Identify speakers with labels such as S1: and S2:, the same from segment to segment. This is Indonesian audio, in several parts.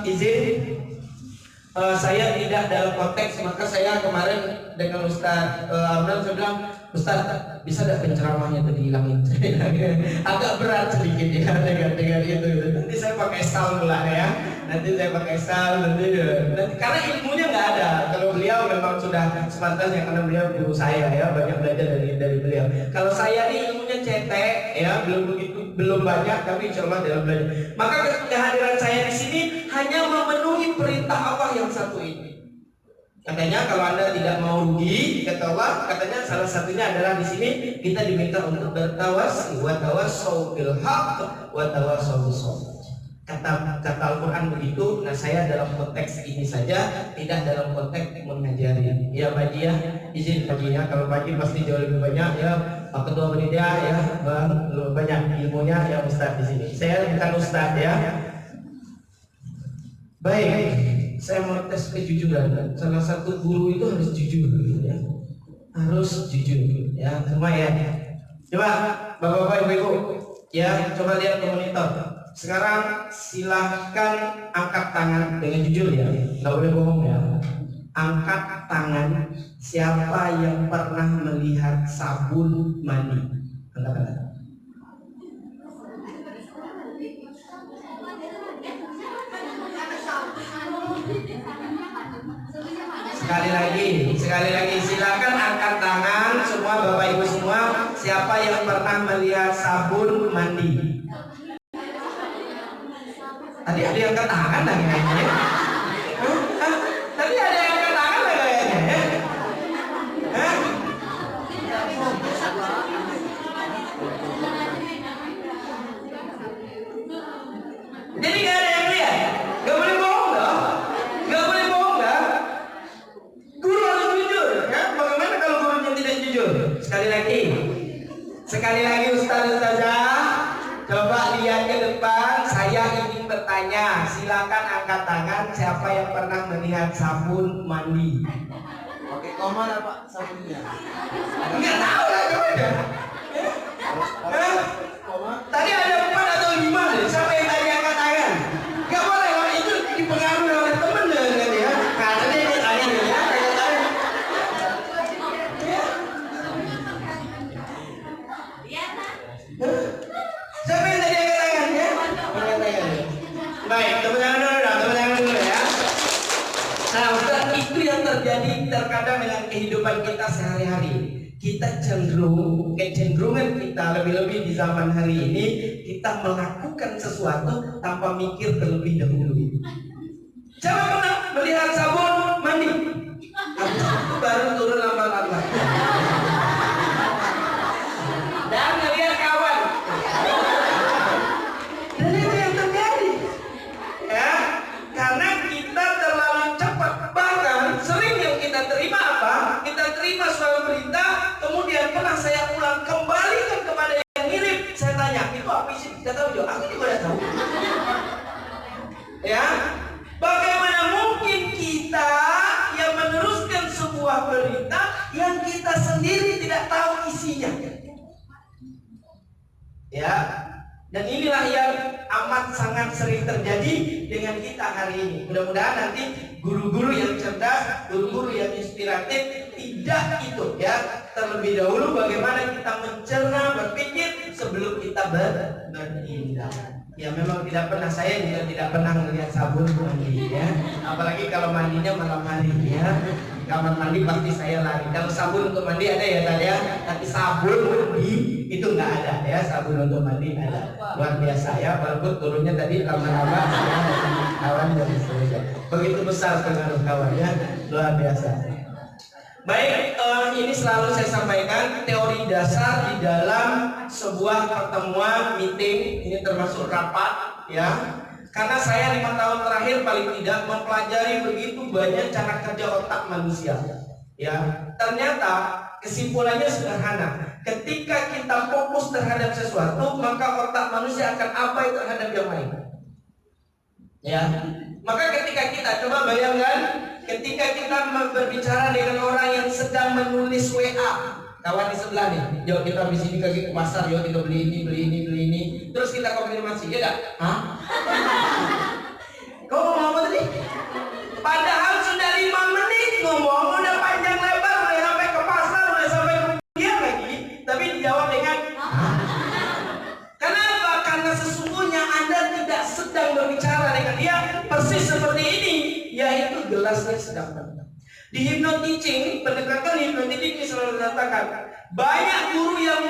S1: Izin, saya tidak dalam konteks, maka saya kemarin dengan Ustaz Arman saya bilang, Ustaz bisa tidak penceramahnya tadi hilangin? Agak berat sedikit ya dengan itu. Nanti saya pakai sal pula ya. Nanti saya pakai sal nanti karena ilmunya nggak ada. Kalau beliau memang sudah sepantasnya karena beliau guru saya ya, banyak belajar dari beliau. Kalau saya ini ilmunya cetek ya, belum banyak, tapi insya Allah dalam belajar. Maka kehadiran saya di sini hanya memenuhi perintah Allah yang satu ini. Katanya kalau Anda tidak mau rugi, kata Allah, katanya salah satunya adalah di sini kita diminta untuk bertawasi, wa tawassaw bil haqq wa tawassaw bis sabr. Kata Al-Quran begitu. Nah, saya dalam konteks ini saja, tidak dalam konteks mengajari. Ya Pak Haji ya, izin Pak Haji ya, kalau Pak Haji pasti jauh lebih banyak ya, Pak Ketua Panitia ya, Bang, lebih banyak ilmunya ya Ustaz di sini. Saya bukan Ustaz ya. Baik, saya mau tes kejujuran. Salah satu guru itu harus jujur ya. Harus jujur ya, semua ya. Coba Bapak-bapak, Ibu-ibu ya, coba lihat ke monitor. Sekarang silahkan angkat tangan dengan jujur ya, nggak boleh bohong ya. Angkat tangan siapa yang pernah melihat sabun mandi. Angkat tangan. Sekali lagi silakan angkat tangan semua Bapak Ibu semua, siapa yang pernah melihat sabun mandi. Tadi ada yang angkat tangan lagi kayaknya. Tadi ada yang angkat tangan lagi kayaknya. Jadi gak ada yang lihat. Gak boleh bohong dong. Gak boleh bohong kan? Guru harus jujur ya. Bagaimana kalau gurunya tidak jujur? Sekali lagi Ustazah, coba lihat ke depan. Saya ingin bertanya, silakan angkat tangan siapa yang pernah melihat sabun mandi.
S2: Oke, koma apa sabunnya?
S1: Enggak tahu lah, coba deh. Tadi ada 4 atau 5 deh. Siapa yang tadi angkat tangan? Enggak boleh, kalau itu dipengaruhi oleh temen kan ya. Karena dia angkat tangan ya, angkat tangan. Siapa yang tadi angkat tangan ya? Angkat tangan. Baik, tepuk tangan dulu ya. Nah, Ustaz, itu yang terjadi terkadang dengan kehidupan kita sehari-hari. Kita kecenderungan kita lebih-lebih di zaman hari ini, kita melakukan sesuatu tanpa mikir terlebih dahulu. Siapa pernah melihat sabun mandi? Habis itu baru turun lama-lama. Dan ngelihat kawan. Dan itu yang terjadi. Ya, karena kita terlalu cepat. Bahkan sering yang kita terima apa? Kita terima suatu berita, kemudian pernah saya ulang kembalikan kepada yang ngirim. Saya tanya, itu apa sih? Tidak tahu juga. Aku juga tidak tahu. Ya, bagaimana mungkin kita yang meneruskan sebuah berita yang kita sendiri tidak tahu isinya? Ya, dan inilah yang amat sangat sering terjadi dengan kita hari ini. Mudah-mudahan nanti guru-guru yang cerdas, guru-guru yang inspiratif tidak itu ya. Terlebih dahulu bagaimana kita mencerna, berpikir sebelum kita bertindak. Ya memang tidak pernah, saya juga tidak pernah melihat sabun mandi ya. Apalagi kalau mandinya malam hari ya. Kamar mandi pasti saya lari. Kalau sabun untuk mandi ada ya tadi ya, tapi sabun mandi itu nggak ada ya. Sabun untuk mandi ada. Luar biasa ya. Walaupun turunnya tadi lama-lama kawan dan seterusnya. Begitu besar pengaruh kawan ya, luar biasa. Baik, ini selalu saya sampaikan teori dasar di dalam sebuah pertemuan meeting, ini termasuk rapat ya. Karena saya 5 tahun terakhir paling tidak mempelajari begitu banyak cara kerja otak manusia. Ya, ternyata kesimpulannya sederhana. Ketika kita fokus terhadap sesuatu, maka otak manusia akan abai terhadap yang lain. Ya, maka ketika kita coba bayangkan, ketika kita berbicara dengan orang yang sedang menulis WA, kawan di sebelah nih, yuk kita habis ini ke pasar, yuk kita beli ini, terus kita konfirmasi, ya enggak? Hah? berbicara dengan dia persis seperti ini, yaitu gelasnya sedang penuh. Di hypnoticing, pendekatan hypnoticing ini selalu dikatakan, banyak guru yang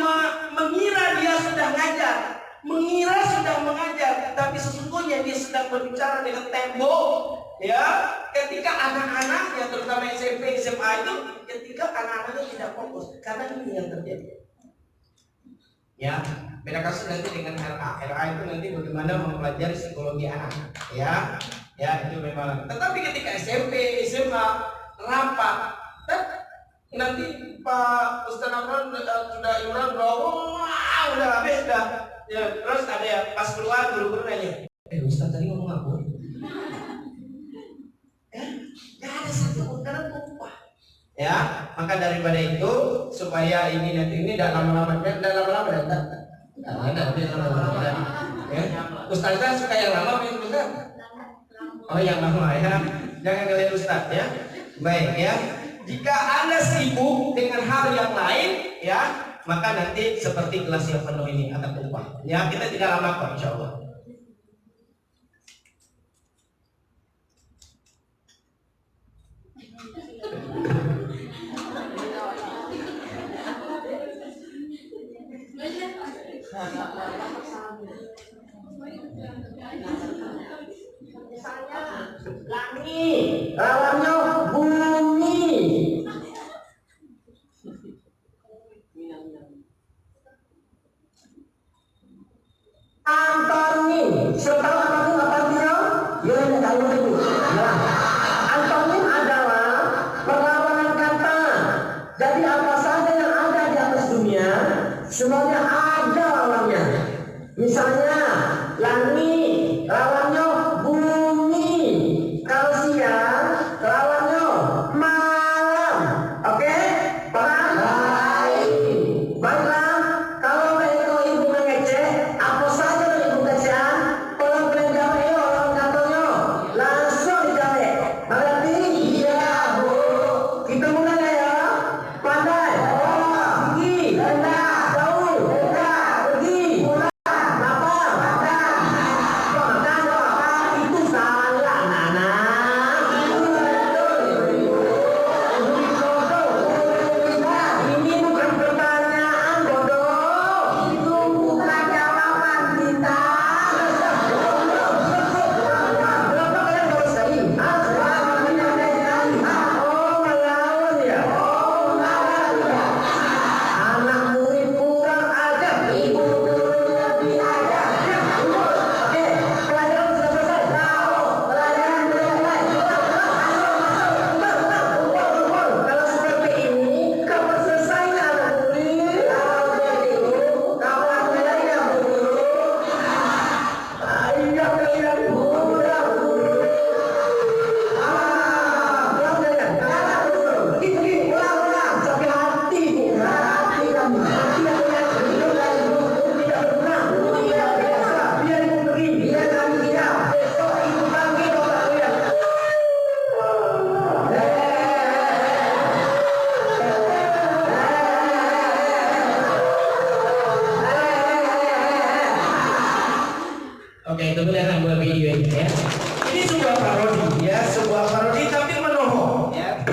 S1: mengira dia sudah ngajar, mengira sudah mengajar, tapi sesungguhnya dia sedang berbicara dengan tembok. Ya, ketika anak-anak yang terutama SMP, SMA itu, ketika anak-anaknya tidak fokus, karena ini yang terjadi. Ya, beda kasus nanti dengan RA. RA itu nanti bagaimana mempelajari psikologi anak. Ya, ya itu memang. Tetapi ketika SMP, SMA rapat, nanti Pak Ustaz Amran sudah Imran udah habis dah. Ya, terus ada ya pas keluar guru-guru nanya, Ustaz tadi ngomong apa? Gak ada satu karena tumpah. Ya, maka daripada itu supaya ini nanti ini tidak lama-lama datang. Ya, Ustazah suka yang lama apa yang Ustaz? Oh yang lama ya. Jangan ngelihat Ustaz ya. Baik ya. Jika Anda sibuk dengan hal yang lain ya, maka nanti seperti gelas yang penuh ini akan tumpah. Ya, kita tidak lama kok insyaallah. Langit, lawannya bumi. Antonim, setelah apapun artinya, ya tidak tahu itu. Antonim adalah perlawanan kata. Jadi apa saja yang ada di atas dunia, semuanya ada lawannya. Misalnya langit, lawannya bumi. Kalau siang, lawannya malam. Oke? Baik. Baiklah, kalau mereka ibu mengecek, apa saja yang ibu kecehan, orang penjawab orang katanya langsung dijawab. Berarti iya bu. Kita mulai ya. Pandai. Pergi. Jauh. Pergi. Itu salah Nana. Ini bukan pertanyaan bodoh. Itu bukan jawaban kita. Berapa kalian baru sekali? Oh melawan ya. Anak murid kurang ajar. Ibu gurunya lebih ajar. Oke, pelajaran sudah selesai. Pelajaran sudah selesai. Kalau seperti ini, kamu selesai anak murid. Kalau seperti itu, kamu lakukan ya guru. Ayo kalian mudah guru. Pulang kalian. Pergi, pulang. Sampai hati bu. Hati kamu. Hati kalian. Hidup dari guru tidak berguna. Tidak biasa. Biar ibu pergi. Biar kami tidak. Besok ibu panggil bapak kalian. Oke, itu lihat buat video ini ya. Ini sebuah parodi ya, sebuah parodi tapi menohok ya.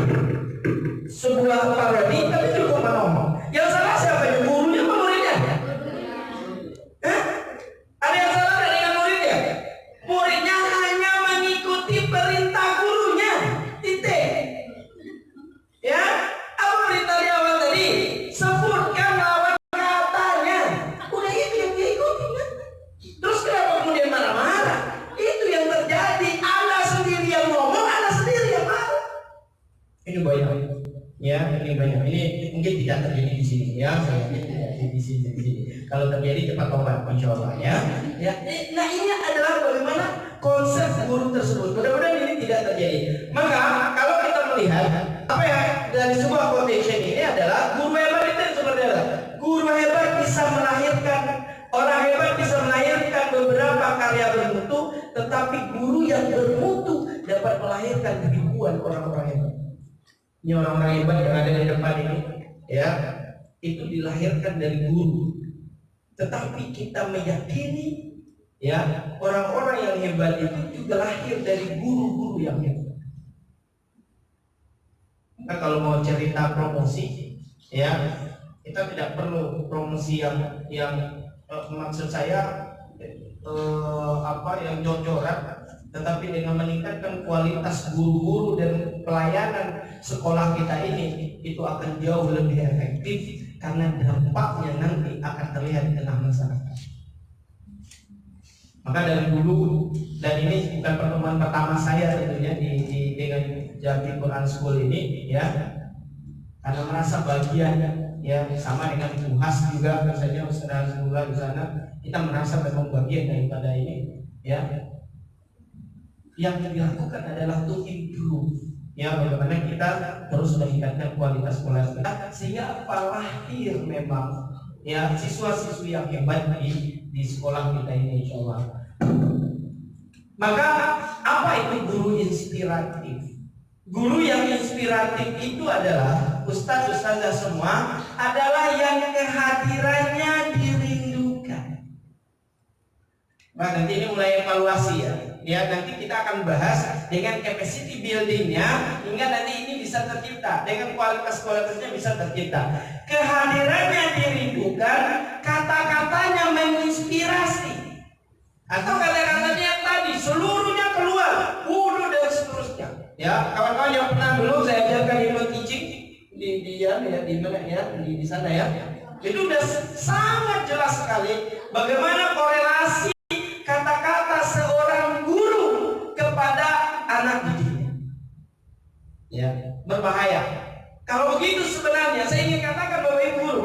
S1: Sebuah parodi tapi cukup menohok. Yang salah siapa ya? Gurunya apa muridnya? Hah? Ada yang salah nggak dengan muridnya? Muridnya hanya mengikuti perintah gurunya. Titik. Ya, apa perintah di awal tadi? Sebutkan lawan katanya. Udah itu yang dia ikuti kan? Terus kenapa kemudian marah-marah? Itu yang terjadi. Anda sendiri yang ngomong, Anda sendiri yang marah. Ini banyak. Ya, ini banyak. Ini mungkin tidak terjadi di sini ya. Di sini. Kalau terjadi cepat tobat, insya Allah ya. Ya. Nah ini adalah bagaimana konsep guru tersebut. Mudah-mudahan ini tidak terjadi. Maka kalau kita melihat apa ya dari sebuah quotation ini adalah guru hebat itu seperti apa? Guru hebat bisa melahirkan orang hebat bisa melahirkan beberapa karya bermutu, tetapi guru yang bermutu dapat melahirkan ribuan orang-orang hebat. Ini orang-orang hebat yang ada di depan ini, ya, itu dilahirkan dari guru. Tetapi kita meyakini, Ya, orang-orang yang hebat itu juga lahir dari guru-guru yang hebat. Nah, kalau mau cerita promosi, ya kita tidak perlu promosi yang maksud saya yang jor-joran, tetapi dengan meningkatkan kualitas guru-guru dan pelayanan sekolah kita ini, itu akan jauh lebih efektif karena dampaknya nanti akan terlihat di tengah masyarakat. Maka dari dulu, dan ini bukan pertemuan pertama saya tentunya dengan Jambi Quran School ini, ya, karena merasa bagian, ya, sama dengan Tuhas juga, misalnya Ustaz Hazmullah di sana, kita merasa memang bagian daripada ini, ya. Yang dilakukan adalah to improve, ya, bagaimana kita terus meningkatkan kualitas kita sehingga lahir memang, ya, siswa-siswi yang hebat di sekolah kita ini, insya Allah. Maka apa itu guru inspiratif? Guru yang inspiratif itu adalah ustaz-ustazah semua adalah yang kehadirannya dirindukan. Nah, nanti ini mulai evaluasi, ya. Ya, nanti kita akan bahas dengan capacity buildingnya hingga nanti ini bisa tercipta, dengan kualitasnya bisa tercipta. Kehadirannya dirindukan, kata-katanya menginspirasi, atau kata-katanya yang tadi seluruhnya keluar, wudu dan seterusnya. Ya, kawan-kawan yang pernah dulu saya ajarkan ilmu teaching di sana, ya, itu udah sangat jelas sekali bagaimana korelasi kata-kata seorang guru kepada anak didiknya. Ya, berbahaya. Kalau begitu sebenarnya saya ingin katakan Bapak Ibu guru,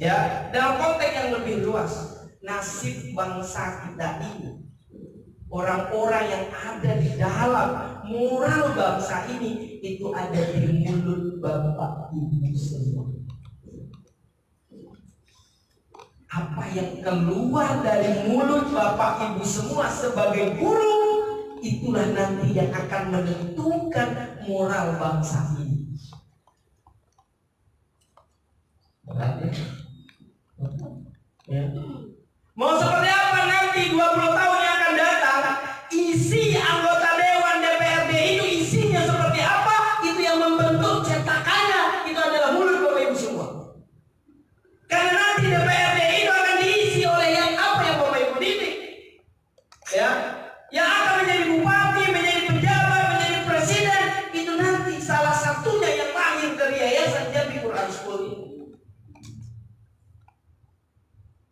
S1: ya, dalam konteks yang lebih luas, nasib bangsa kita ini, orang-orang yang ada di dalam moral bangsa ini, itu ada di mulut Bapak Ibu semua. Apa yang keluar dari mulut Bapak Ibu semua sebagai guru, itulah nanti yang akan menentukan moral bangsa ini. Ya. Mau seperti apa nanti 20 tahun yang akan datang, isi anggota Dewan DPRD itu isinya seperti apa, itu yang membentuk cetakannya, itu adalah mulut Bapak Ibu semua. Karena nanti DPRD itu akan diisi oleh yang apa yang Bapak Ibu didik, ya, yang akan menjadi bupati, menjadi pejabat, menjadi presiden, itu nanti salah satunya yang lahir dari Yayasan Jambi Quran School ini.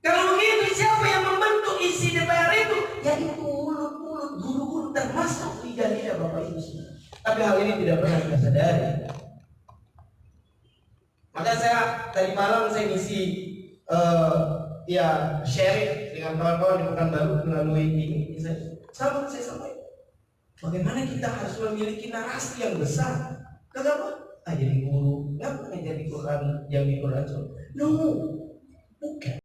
S1: Kalau begitu, siapa yang membentuk isi DPR itu? Ya itu mulut-mulut guru-guru, termasuk lidah-lidah Bapak Ibu semua. Tapi hal ini tidak pernah kita sadari. Maka saya tadi malam saya ngisi sharing dengan kawan-kawan di Pekanbaru melalui ini. Saya sampaikan bagaimana kita harus memiliki narasi yang besar. Kenapa? Jadi guru, kenapa jadi Quran, Jambi Quran? No, bukan.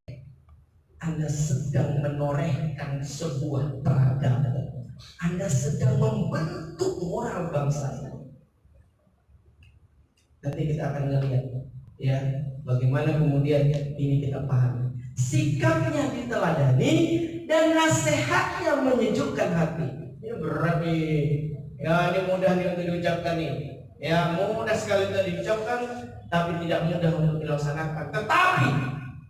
S1: Anda sedang menorehkan sebuah peradaban. Anda sedang membentuk moral bangsa ini. Nanti kita akan melihat, ya, bagaimana kemudian ini kita pahami. Sikapnya diteladani dan nasihatnya menyejukkan hati. Ini berat nih. Ya, ini mudah nih untuk diucapkan nih. Ya, mudah sekali untuk diucapkan, tapi tidak mudah untuk dilaksanakan. Tetapi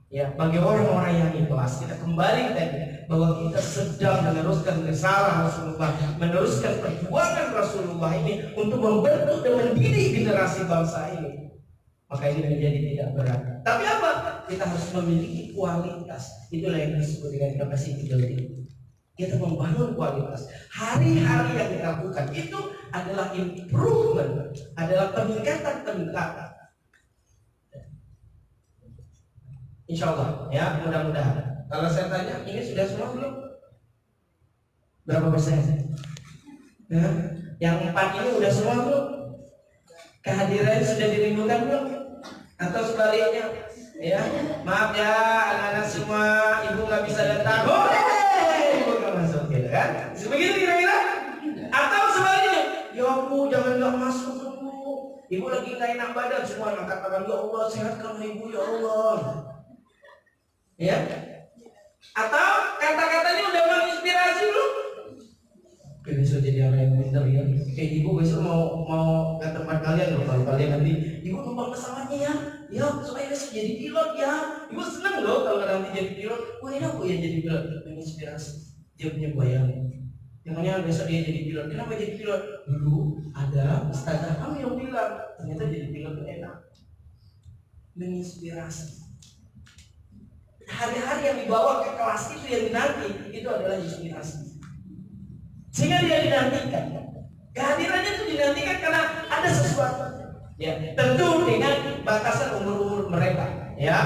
S1: ya, bagi orang-orang yang ikhlas, kita kembali tadi bahwa kita sedang meneruskan risalah Rasulullah, meneruskan perjuangan Rasulullah ini untuk membentuk dan mendidik generasi bangsa ini. Maka ini menjadi tidak berat. Tapi apa? Kita harus memiliki kualitas. Itulah yang disebut dengan capacity building. Kita membangun kualitas. Hari-hari yang kita lakukan itu adalah improvement, adalah peningkatan. Insya Allah, ya, mudah-mudahan. Kalau saya tanya, ini sudah semua belum? Berapa persen? Ya, yang 4 ini udah semua belum? Kehadirannya sudah dirindukan belum? Atau sebaliknya? Ya, maaf ya, anak-anak semua, ibu nggak bisa datang. Ibu nggak masuk, gitu kan? Begitu kira-kira? Atau sebaliknya? Ya bu, jangan nggak masuk bu. Ibu lagi nggak enak badan, semua katakan ya Allah sehatkan ibu ya Allah. Ya, Atau kata-katanya udah menginspirasi belum? Oke, besok jadi orang yang pintar ya. Kayak ibu besok mau ke tempat kalian loh, kalau kalian nanti ibu numpang pesawatnya ya. Ya, supaya besok jadi pilot ya. Ibu seneng loh kalau nanti jadi pilot. Wah, enak kok ya jadi pilot, menginspirasi. Dia punya bayangan. Makanya besok dia jadi pilot. Kenapa jadi pilot? Dulu ada ustazah kami yang bilang ternyata jadi pilot itu enak, menginspirasi. Hari-hari yang dibawa ke kelas itu yang dinanti itu adalah inspirasi. Sehingga dia dinantikan. Kehadirannya itu dinantikan karena ada sesuatu. Ya, tentu dengan batasan umur mereka. Ya,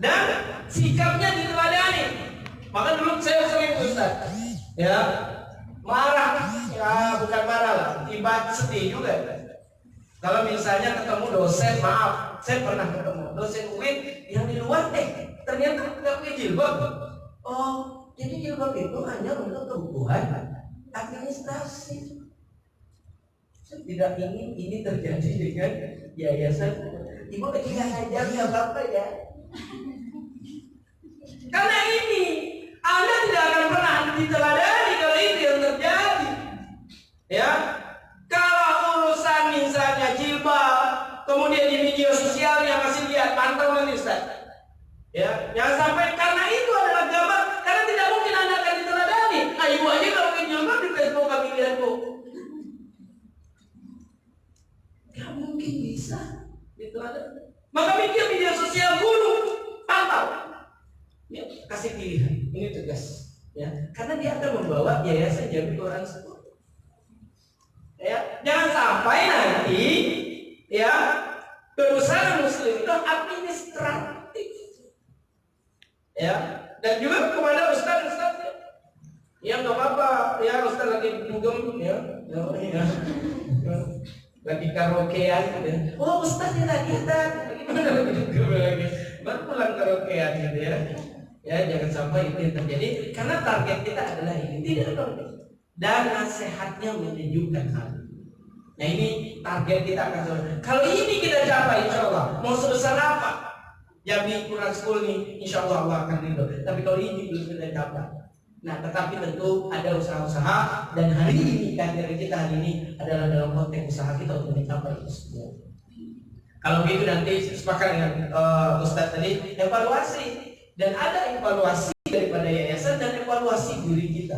S1: dan sikapnya diteladani. Maka dulu saya sering Ustaz, ya, marah, ya bukan marah lah, tiba sedih juga. Kalau misalnya ketemu dosen, maaf, saya pernah ketemu dosen UIN yang di luar ternyata nggak punya jilbab. Oh, jadi jilbab itu hanya untuk kebutuhan administrasi. Saya tidak ingin ini terjadi dengan yayasan. Ibu ketika ngajar nggak apa-apa ya. Karena ini Anda tidak akan pernah diteladani kalau itu yang terjadi. Ya, kalau urusan misalnya jilbab, kemudian di media sosialnya masih lihat pantau nanti Ustaz. Ya, jangan sampai karena itu adalah gambar, karena tidak mungkin Anda akan diteladani. Nah, ibu aja kalau pakai jilbab di Facebook kami lihat bu. Gak mungkin bisa diteladani. Maka mikir media sosial guru, pantau. Ya, kasih pilihan, ini tegas. Ya, karena dia akan membawa yayasan Jambi Quran School. Ya, jangan sampai nanti ya perusahaan muslim itu administratif. Ya, dan juga kepada ustaz yang nggak apa-apa, ya ustaz lagi dugem ya, lagi karaokean gitu ya. Oh ustaz ya tadi gimana lagi dugem lagi, baru pulang karaokean gitu ya. Ya, jangan sampai itu yang terjadi karena target kita adalah ini, tidak dong. Dan nasihatnya menunjukkan hal. Nah, ini target kita akan selesai. Kalau ini kita capai, insya Allah mau sebesar apa Jambi Quran School ini, insya Allah Allah akan ridho. Tapi kalau ini belum kita capai, nah tetapi tentu ada usaha-usaha, dan hari ini kehadiran kita hari ini adalah dalam konteks usaha kita untuk mencapai itu semua. Kalau begitu nanti sepakat dengan Ustadz tadi, evaluasi. Dan ada evaluasi daripada yayasan dan evaluasi diri kita.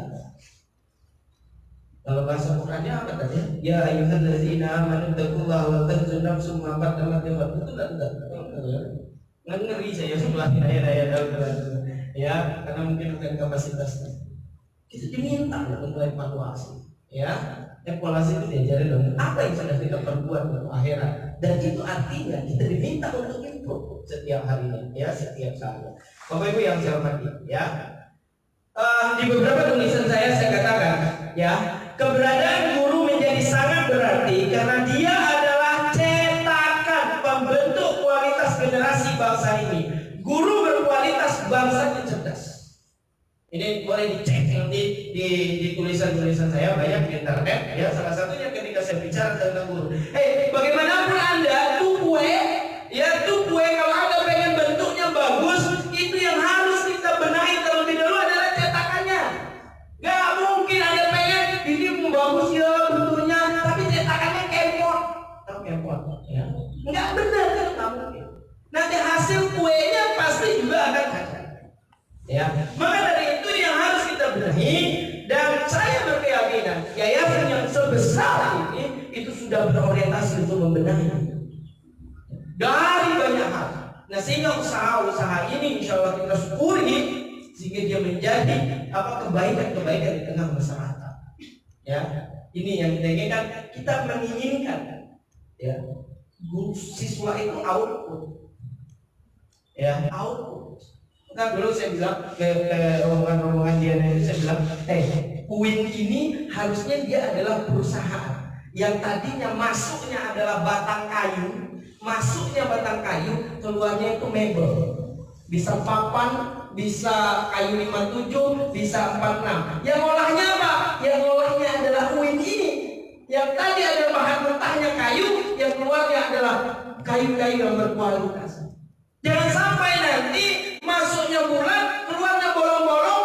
S1: Kalau bahasa Qurannya apa tadi? Ya ayyuhallazina amanu taqullaha wa tanzur nafsum ma qaddamat lighad. Itu enggak. Ngeri saya sebelah ayat-ayat Al-Qur'an. Ya, karena mungkin bukan kapasitasnya. Kita diminta untuk evaluasi. Ya, evaluasi itu diajarin dong. Apa yang sudah kita perbuat untuk akhirat? Dan itu artinya kita diminta untuk improve setiap harinya, ya, setiap saat. Bapak Ibu yang saya hormati, ya. Di beberapa tulisan saya katakan, ya, keberadaan guru menjadi sangat berarti karena dia adalah cetakan pembentuk kualitas generasi bangsa ini. Guru berkualitas, bangsa yang cerdas. Ini boleh dicek nanti di tulisan-tulisan saya banyak di internet, ya. Salah satunya ketika saya bicara tentang guru. Bagaimanapun Anda tuh kue, ya tuh kue kalau Anda pengen bentuknya bagus, itu yang harus kita benahi terlebih dahulu adalah cetakannya. Gak mungkin Anda pengen ini bagus ya bentuknya, tapi cetakannya kempot, ya. Nggak benar kan, nggak mungkin. Nanti hasil kuenya pasti juga akan ada. Ya, maka dari itu yang harus kita benahi, dan saya berkeyakinan yayasan yang sebesar ini itu sudah berorientasi untuk membenahi dari banyak hal. Nah, sehingga usaha-usaha ini insya Allah kita syukuri sehingga dia menjadi kebaikan-kebaikan di tengah masyarakat. Ya, ini yang kita inginkan. Kita menginginkan, ya, siswa itu output, ya, output. Nah, dulu saya bilang ke rombongan dia ini, saya bilang, UIN ini harusnya dia adalah perusahaan yang tadinya masuknya adalah batang kayu, keluarnya itu mebel, bisa papan, bisa kayu 57, bisa 46. Yang ngolahnya apa? Yang ngolahnya adalah UIN ini. Yang tadi ada bahan mentahnya kayu, yang keluarnya adalah kayu-kayu yang berkualitas. Jangan sampai nanti masuknya bulan, keluarnya bolong-bolong,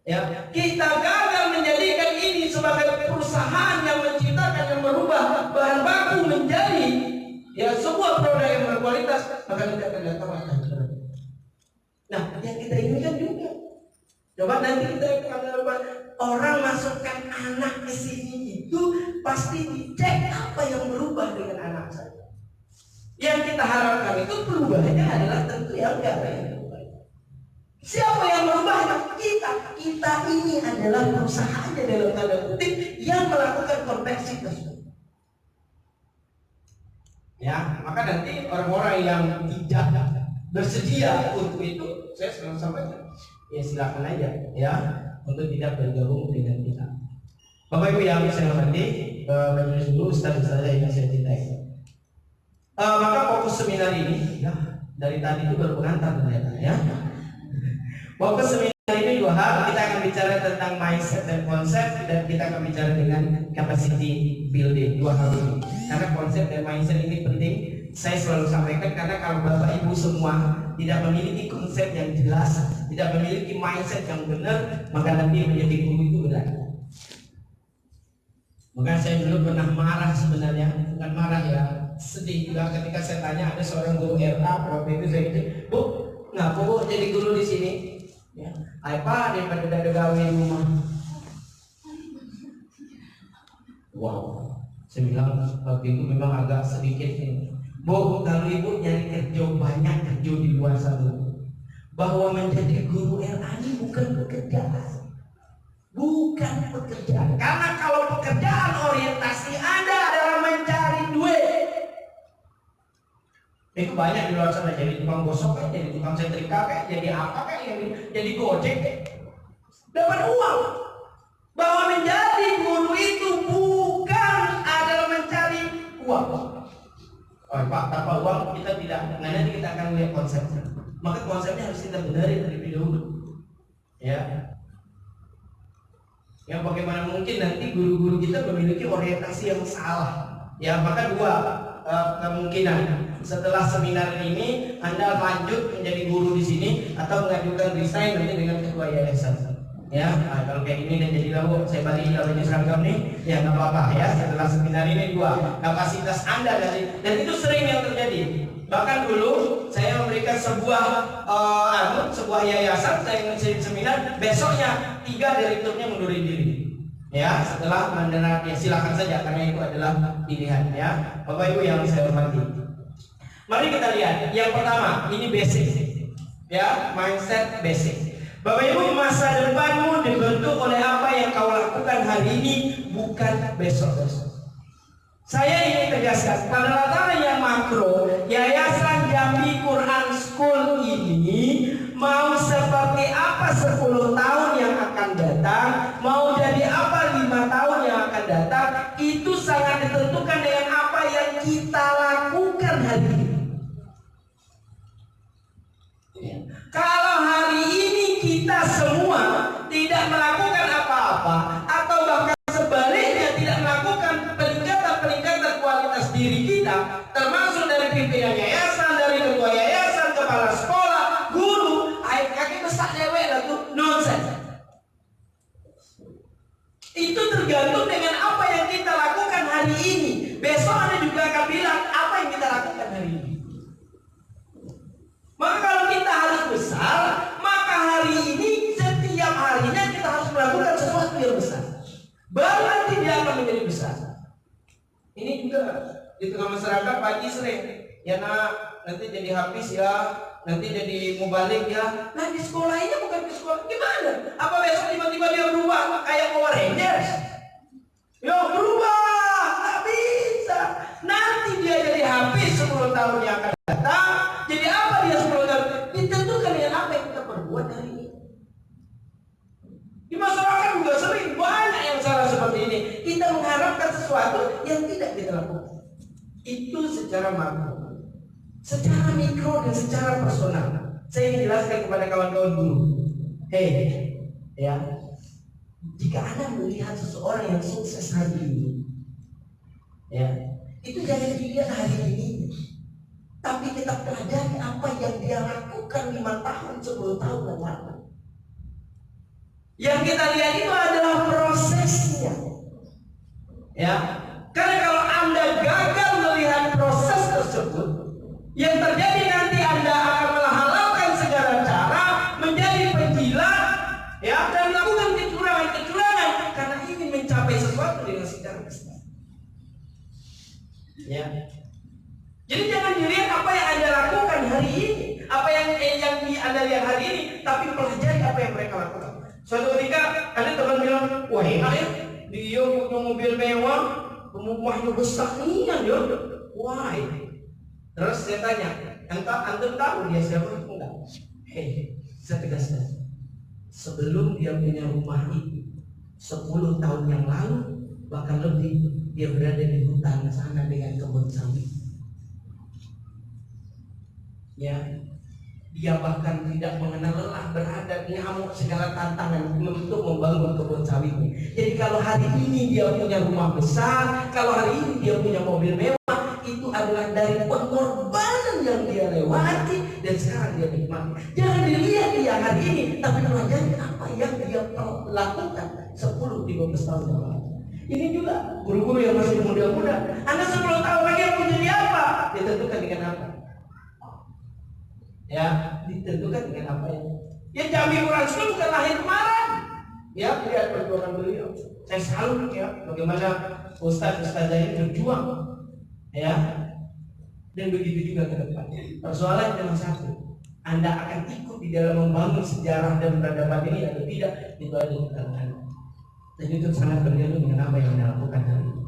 S1: Ya, kita gagal menjadikan ini sebagai perusahaan yang menciptakan, yang merubah bahan baku menjadi ya sebuah produk yang berkualitas, maka kita akan datang akan. Nah, yang kita inginkan juga. Coba nanti kita akan orang masukkan anak ke sini itu pasti dicek apa yang berubah dengan anak saya. Yang kita harapkan itu perubahannya adalah tentu yang enggak ada yang berubah. Siapa yang merubah? Kita. Kita ini adalah perusahaannya dalam tanda kutip yang melakukan konversi tersebut. Ya, maka nanti orang-orang yang tidak bersedia untuk itu, saya selalu sampaikan, ya silakan aja, ya, untuk tidak bergabung dengan kita. Bapak Ibu yang saya hormati, majelis dulu Ustaz-Ustaz yang saya cintai. Maka fokus seminar ini, ya, dari tadi itu baru pengantar ternyata, ya. Fokus seminar ini dua hal, kita akan bicara tentang mindset dan konsep, dan kita akan bicara dengan capacity building, dua hal ini. Karena konsep dan mindset ini penting. Saya selalu sampaikan karena kalau Bapak Ibu semua tidak memiliki konsep yang jelas, tidak memiliki mindset yang benar, maka nanti menjadi guru itu berat. Maka saya dulu pernah marah sebenarnya, bukan marah ya, sedih juga ketika saya tanya ada seorang guru RA waktu itu saya gitu, Bu, ngapa Bu jadi guru di sini? Ya, apa daripada ada gawe di rumah? Wow, saya bilang waktu itu memang agak sedikit ini. Bu, kalau ibu nyari kerja banyak kerja di luar sana. Bahwa menjadi guru RA ini bukan pekerjaan. Bukan pekerjaan. Karena kalau pekerjaan orientasi Anda adalah mencari duit. Itu banyak di luar sana, jadi tukang gosok kayak, jadi tukang setrika kayak, jadi apa kayak, jadi gojek kayak. Dapat uang. Bahwa menjadi guru itu bukan adalah mencari uang. Oh Pak, tanpa uang kita tidak. Nah nanti kita akan lihat konsepnya. Maka konsepnya harus kita benarin terlebih dahulu. Ya. Ya bagaimana mungkin nanti guru-guru kita memiliki orientasi yang salah. Ya maka dua kemungkinan. Setelah seminar ini Anda lanjut menjadi guru di sini atau mengajukan resign nanti dengan ketua yayasan. Ya, nah, kalau kayak ini dan jadi lalu saya balik baju seragam nih, ya nggak apa-apa ya. Setelah seminar ini dua kapasitas Anda dan itu sering yang terjadi. Bahkan dulu saya memberikan sebuah yayasan, saya ngisi seminar, besoknya 3 direkturnya mundurin diri. Ya, setelah mendengar ya silakan saja karena itu adalah pilihan ya. Bapak Ibu yang saya hormati. Mari kita lihat. Yang pertama, ini basic. Ya, mindset basic. Bapak Ibu, masa depanmu dibentuk oleh apa yang kau lakukan hari ini, bukan besok-besok. Saya ingin tegaskan, pada tataran yang makro, Yayasan Jambi Quran School ini mau seperti apa 10 tahun yang akan datang, mau jadi apa 5 tahun yang akan datang, itu sangat ditentukan dengan apa yang kita lakukan hari ini. Kalau hari ini kita semua tidak melakukan apa-apa atau bahkan sebaliknya tidak melakukan peningkatan kualitas diri kita, termasuk dari pimpinan yayasan, dari ketua yayasan, kepala sekolah, guru, kaki besar dewek lah tuh nonsense. Itu tergantung dengan apa yang kita lakukan hari ini. Besok Anda juga akan bilang apa yang kita lakukan hari ini. Maka kalau kita harus besar, maka hari ini setiap harinya kita harus melakukan sesuatu yang besar. Baru nanti dia akan menjadi besar. Ini juga di tengah masyarakat pagi sering, ya nak nanti jadi habis ya, nanti jadi mubalik ya. Nah di sekolah ini bukan di sekolah, gimana? Apa besok tiba-tiba dia berubah kayak Power Rangers? Ya berubah, nggak bisa. Nanti dia jadi habis 10 tahun yang akan datang. Jadi apa dia 10 tahun? Ditentukan dengan apa yang kita perbuat hari ini. Di masyarakat juga sering banyak yang salah seperti ini. Kita mengharapkan sesuatu yang tidak kita lakukan. Itu secara makro. Secara mikro dan secara personal, saya ingin jelaskan kepada kawan-kawan guru. Hei, ya, jika Anda melihat seseorang yang sukses hari ini, ya, itu jangan dilihat hari ini, tapi kita pelajari apa yang dia lakukan 5 tahun, 10 tahun yang lalu. Yang kita lihat itu adalah prosesnya. Ya. Karena kalau Anda gagal melihat proses tersebut, yang terjadi nanti Anda akan menghalalkan segala cara, menjadi penjilat, ya, dan melakukan kecurangan karena ingin mencapai sesuatu dengan secara besar. Ya. Jadi jangan dilihat apa yang Anda lakukan hari ini, apa yang Anda lihat hari ini, tapi pelajari apa yang mereka lakukan. Suatu ketika ada teman bilang, wah enak ya, dia punya mobil mewah, rumahnya besar nian ya, wah. Terus saya tanya, antum tahu dia siapa? Enggak. Saya tegaskan, sebelum dia punya rumah itu 10 tahun yang lalu, bahkan lebih, dia berada di hutan sana dengan kebun sawit. Ya, dia bahkan tidak mengenal lelah, berada ngamuk segala tantangan untuk membangun kebun sawitnya. Jadi kalau hari ini dia punya rumah besar, kalau hari ini dia punya mobil mewah, itu adalah dari pengorbanan yang dia lewati dan sekarang dia nikmati. Jangan dilihat dia hari ini, tapi pelajari apa yang dia lakukan 10-15 tahun yang lalu. Ini juga guru-guru yang masih muda-muda. Anda 10 tahun lagi akan jadi apa? Ditentukan dengan apa? Ya, ditentukan dengan apa ya? Ya, Jambi Quran School bukan lahir kemarin. Ya, lihat perjuangan beliau. Saya salut ya, bagaimana ustaz-ustazah ini berjuang. Ya, dan begitu juga ke depan. Persoalan cuma satu, Anda akan ikut di dalam membangun sejarah dan peradaban ini atau tidak, itu ada di tangan Anda. Dan itu sangat bergantung dengan apa yang Anda lakukan hari ini.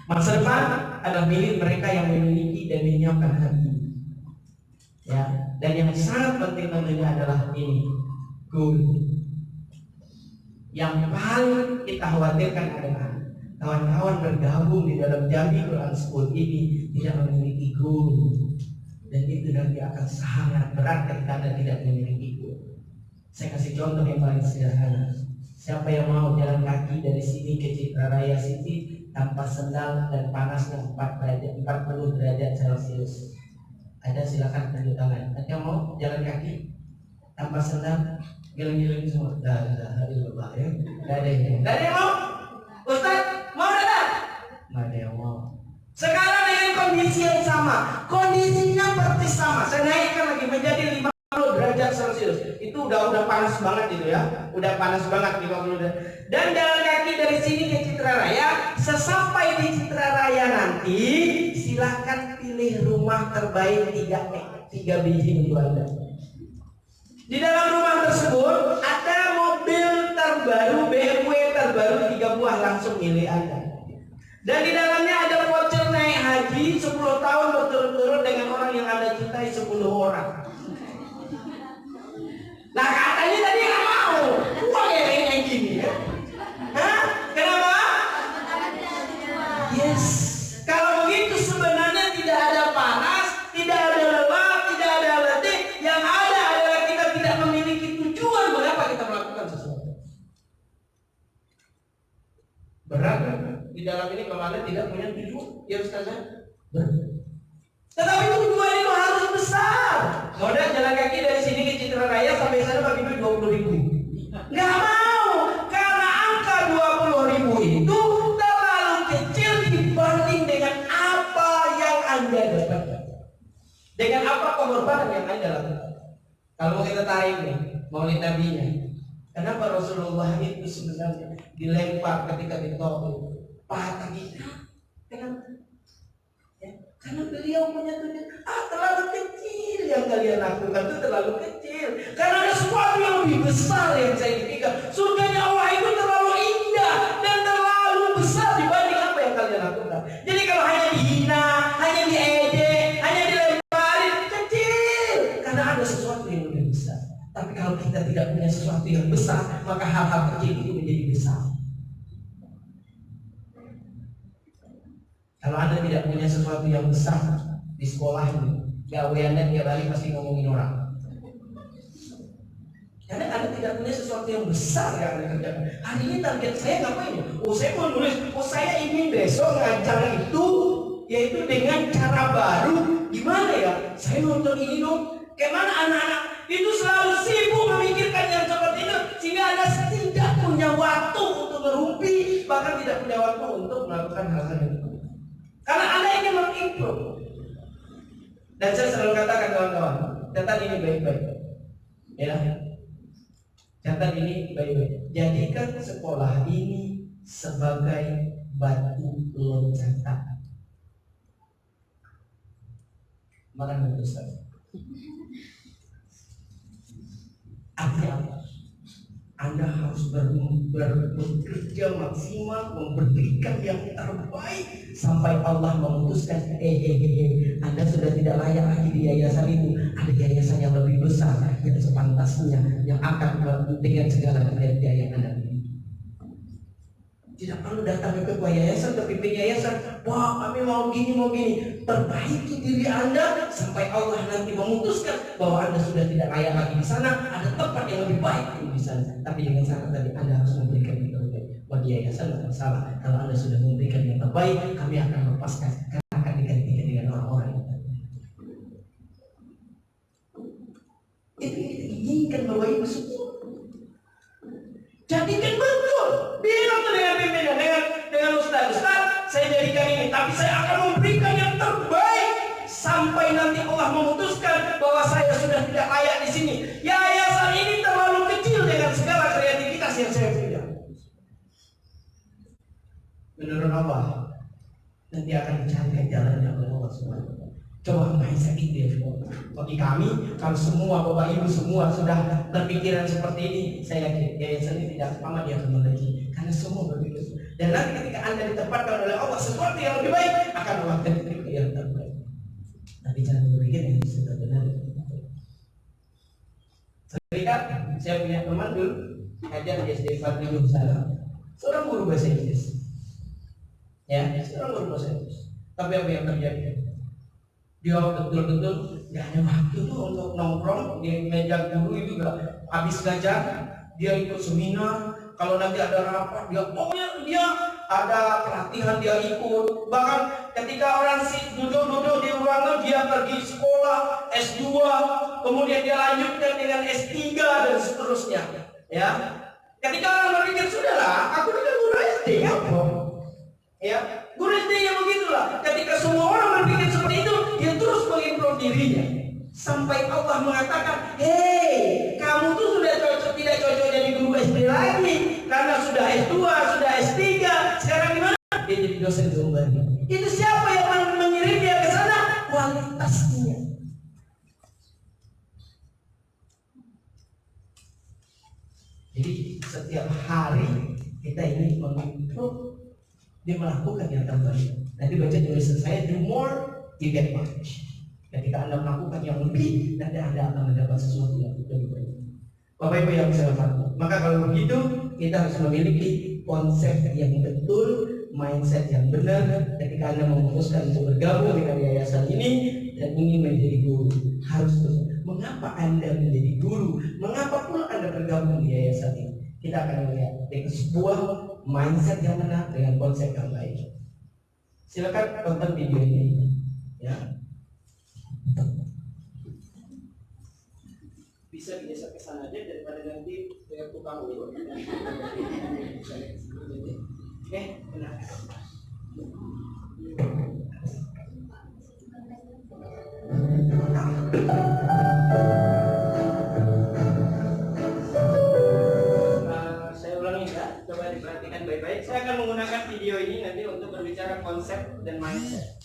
S1: Masa depan adalah milik mereka yang memiliki dan menyiapkan hari ini. Ya, dan yang sangat penting tentunya adalah ini, goal. Yang paling kita khawatirkan adalah kawan-kawan bergabung di dalam Jambi Quran School ini tidak memiliki goal, dan itu nanti akan sangat berat ketika Anda tidak memiliki goal. Saya kasih contoh yang paling sederhana. Siapa yang mau jalan kaki dari sini ke Citra Raya City tanpa sendal dan panasnya 40 derajat Celcius? Ada, silakan tunjuk tangan. Ada yang mau jalan kaki tanpa sendal, giling-giling semua? Tidak ada yang mau. Ustaz, mau datang? Nggak ada yang mau. Sekarang dengan kondisi yang sama, kondisinya persis sama. Saya naikkan lagi menjadi 50 derajat Celcius. Itu udah panas banget itu ya. Udah panas banget 50 derajat. Dan jalan kaki dari sini ke Citra Raya, sesampai di Citra Raya nanti, silakan pilih rumah terbaik 3 biji untuk Anda. Di dalam rumah tersebut ada mobil terbaru, BMW terbaru 3 buah, langsung milih Anda. Dan di dalamnya ada voucher naik haji 10 tahun berturut-turut dengan orang yang Anda cintai 10 orang. Nah, katanya tadi nggak mau, uang yang gini ya. Hah? Kenapa? Yes. Kalau begitu sebenarnya tidak ada panas, tidak ada lelah, tidak ada letih. Yang ada adalah kita tidak memiliki tujuan mengapa kita melakukan sesuatu. Berat kan? Di dalam ini kalau Anda tidak punya tujuan, ya Ustazah? Berat. Tetapi tujuan itu harus besar. Modal jalan kaki dari sini ke Citra Raya sampai sana bagi duit 20.000. Nggak mau, karena angka 20.000 itu terlalu kecil dibanding dengan apa yang Anda dapatkan, dengan apa pengorbanan yang Anda lakukan. Kalau kita tarik nih, Maulid Nabinya, kenapa Rasulullah itu sebenarnya dilempar ketika ditolak patah kita? Kenapa? Karena beliau punya tujuan. Terlalu kecil yang kalian lakukan itu, terlalu kecil. Karena ada sesuatu yang lebih besar yang saya pikirkan. Surganya Allah itu terlalu indah dan terlalu besar dibanding apa yang kalian lakukan. Jadi kalau hanya dihina, hanya diejek, hanya dilemparin, kecil. Karena ada sesuatu yang lebih besar. Tapi kalau kita tidak punya sesuatu yang besar, maka hal-hal kecil itu menjadi besar. Kalau Anda tidak punya sesuatu yang besar di sekolah ini, gawean dan tiap hari pasti ngomongin orang. Karena Anda tidak punya sesuatu yang besar yang Anda kerjakan. Hari ini target saya ngapain ya? Saya mau nulis, saya ingin besok ngajar itu, yaitu dengan cara baru. Gimana ya? Saya nonton ini dong. Kemana anak-anak itu selalu sibuk memikirkan yang seperti itu, sehingga Anda punya waktu untuk ngerumpi, bahkan tidak punya waktu untuk melakukan hal-hal yang baik. Karena Anda ingin mengimprove. Dan saya selalu katakan kawan-kawan, catat ini baik-baik. Ya. Catat ini baik-baik. Jadikan sekolah ini sebagai batu loncatan. Mana Ustaz? Artinya apa? Anda harus bekerja maksimal, memberikan yang terbaik sampai Allah memutuskan, Anda sudah tidak layak lagi di yayasan itu. Ada yayasan yang lebih besar, yang sepantasnya, yang akan dengan segala kejayaan Anda. Tidak perlu datang ke ketua yayasan, ke pimpin yayasan. Wah, kami mau gini, mau gini. Perbaiki diri Anda sampai Allah nanti memutuskan bahwa Anda sudah tidak layak lagi di sana. Ada tempat yang lebih baik di sana. Tapi dengan syarat tadi Anda harus memberikan yang terbaik. Bagi yayasan tidak masalah. Kalau Anda sudah memberikan yang terbaik, kami akan lepaskan. Karena akan digantikan dengan orang-orang yang terbaik. Itu kita inginkan Bapak Ibu semua. Jadikan betul. Bilang tuh dengan pimpinan, dengan Ustaz, saya jadikan ini, tapi saya akan memberikan yang terbaik sampai nanti Allah memutuskan bahwa saya sudah tidak layak di sini. Yayasan ini terlalu kecil dengan segala kreativitas yang saya punya. Menurut Allah, nanti akan dicarikan jalannya oleh Allah SWT. Coba mindset itu bagi kami, kalau semua Bapak Ibu semua sudah berpikiran seperti ini, saya yakin yayasan ini tidak lama dia akan menaiki, karena semua berpikir. Dan nanti ketika Anda ditempatkan oleh Allah sesuatu yang lebih baik, akan Allah berikan yang terbaik. Tapi jangan berpikir yang sudah benar. Saya punya teman dulu ngajar di SD Fadliyun Salam, seorang guru bahasa Inggris. Ya, seorang guru bahasa Inggris. Tapi apa yang terjadi? Dia betul-betul gak ada waktu tuh untuk nongkrong di meja guru itu. Gak habis ngajar dia ikut seminar, kalau nanti ada rapat dia pokoknya dia ada pelatihan dia ikut. Bahkan ketika orang duduk di ruangan dia pergi sekolah S2, kemudian dia lanjutkan dengan S3 dan seterusnya. Ya, ketika orang berpikir sudahlah aku kan guru SD apa? Ya, guru SD yang begitulah. Ketika semua orang berpikir seperti itu, dia terus mengimprove dirinya sampai Allah mengatakan, hei, kamu tuh sudah tidak cocok jadi guru SD lagi karena sudah S2, sudah S3. Sekarang gimana? Dia jadi dosen kembali. Itu siapa yang mengirim dia ke sana? Kualitasnya. Jadi setiap hari kita ini mengimprove. Dia melakukan yang terbaik. Nanti baca tulisan saya, do more, you get much. Ketika Anda melakukan yang lebih, nanti Anda akan mendapat sesuatu yang lebih baik. Bapak Ibu yang saya hormati, maka kalau begitu kita harus memiliki konsep yang betul, mindset yang benar. Ketika Anda memutuskan untuk bergabung dengan yayasan ini dan ingin menjadi guru, harus betul. Mengapa Anda menjadi guru? Mengapa pula Anda bergabung di yayasan ini? Kita akan melihat dengan sebuah mindset yang benar dengan konsep yang baik. Silakan tonton video ini, ya. Bisa biasa ke sana aja daripada nanti dengan tukang urut. Benar. Coba diperhatikan baik-baik. Saya akan menggunakan video ini nanti untuk berbicara konsep dan mindset.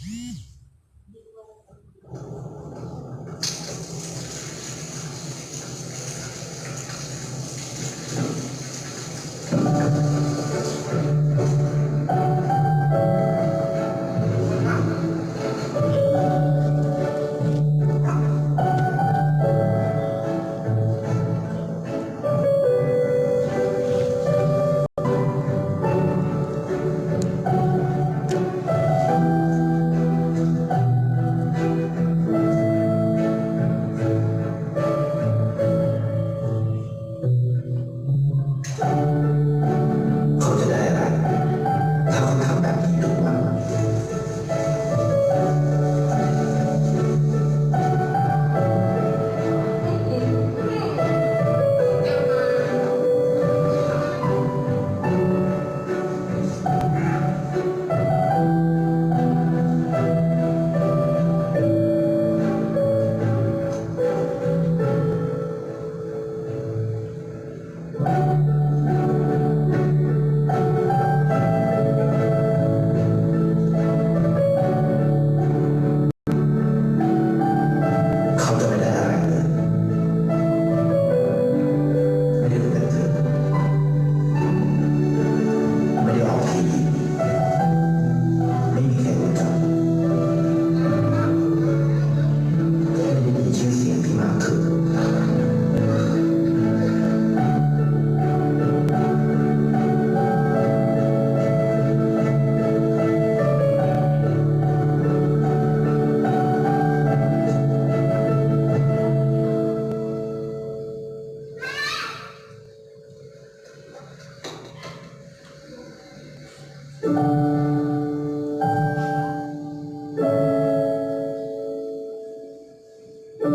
S3: เพ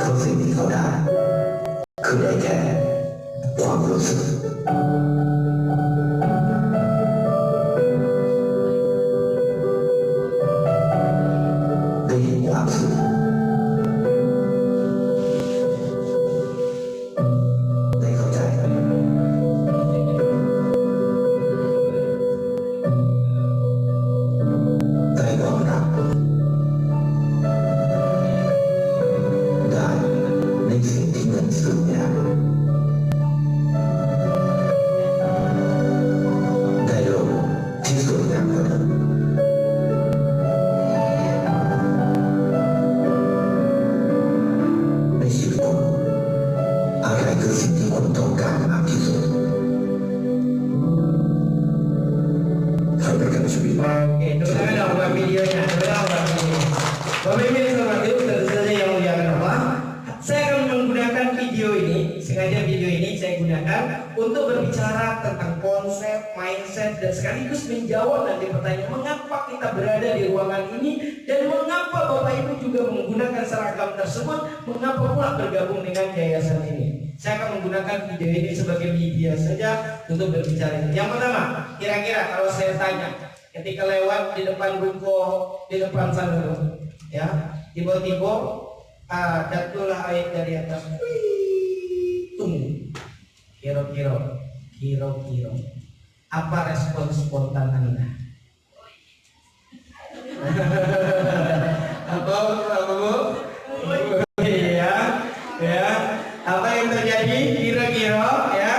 S3: ราะสิ่งที่เขาได้คือได้แค่ความรู้สึกได้เห็นความสุขได้เข้าใจได้ยอมรับได้ในสิ่งที่เงินซื้อไม่ได้ได้โลกที่สวยงามกว่าเดิมในชีวิตคุณอะไรคือสิ่งที่คุณต้องการมากที่สุดSampaikan Subhi.
S1: Oke, coba dong buat videonya. Coba dong buat video. Bapak Ibu yang hormati tentu saja yang muliakan Allah. Saya akan menggunakan video ini, sengaja video ini saya gunakan untuk berbicara tentang konsep, mindset, dan sekaligus menjawab nanti pertanyaan mengapa kita berada di ruangan ini dan mengapa Bapak Ibu juga menggunakan seragam tersebut, mengapa pula bergabung dengan yayasan ini. Saya akan menggunakan video ini sebagai media saja untuk berbicara. Yang pertama, kira-kira kalau saya tanya, ketika lewat di depan ruko, di depan sana, ya, tiba-tiba jatuhlah ayat dari atas. Tunggu. Kira-kira. Apa respon spontan Anda? Apa Bu? Ya. Apa yang terjadi? Kira-kira, ya.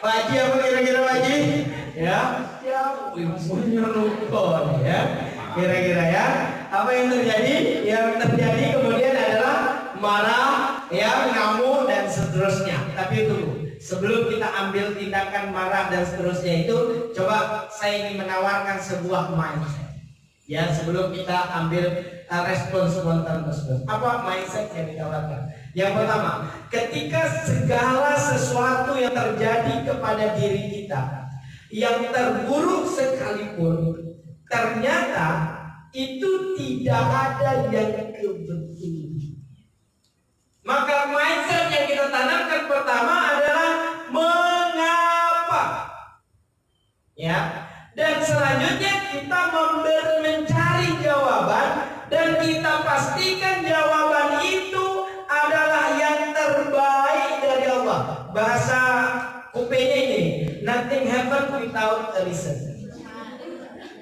S1: Pak Haji, apa kira-kira Pak Haji? Ya. Ibunya lupa, ya. Kira-kira ya. Apa yang terjadi? Yang terjadi kemudian adalah marah, ya, ngamuk dan seterusnya. Tapi tunggu. Sebelum kita ambil tindakan marah dan seterusnya itu, coba saya ingin menawarkan sebuah mindset. Ya, sebelum kita ambil respon spontan tersebut. Apa mindset yang ditawarkan? Yang pertama, ketika segala sesuatu yang terjadi kepada diri kita yang terburuk sekalipun, ternyata itu tidak ada yang kebetulan. Maka mindset yang kita tanamkan pertama adalah mengapa. Ya. Dan selanjutnya kita mencari jawaban dan kita pastikan jawaban itu adalah yang terbaik dari Allah. Bahasa kupenya ini, nothing happen without a reason.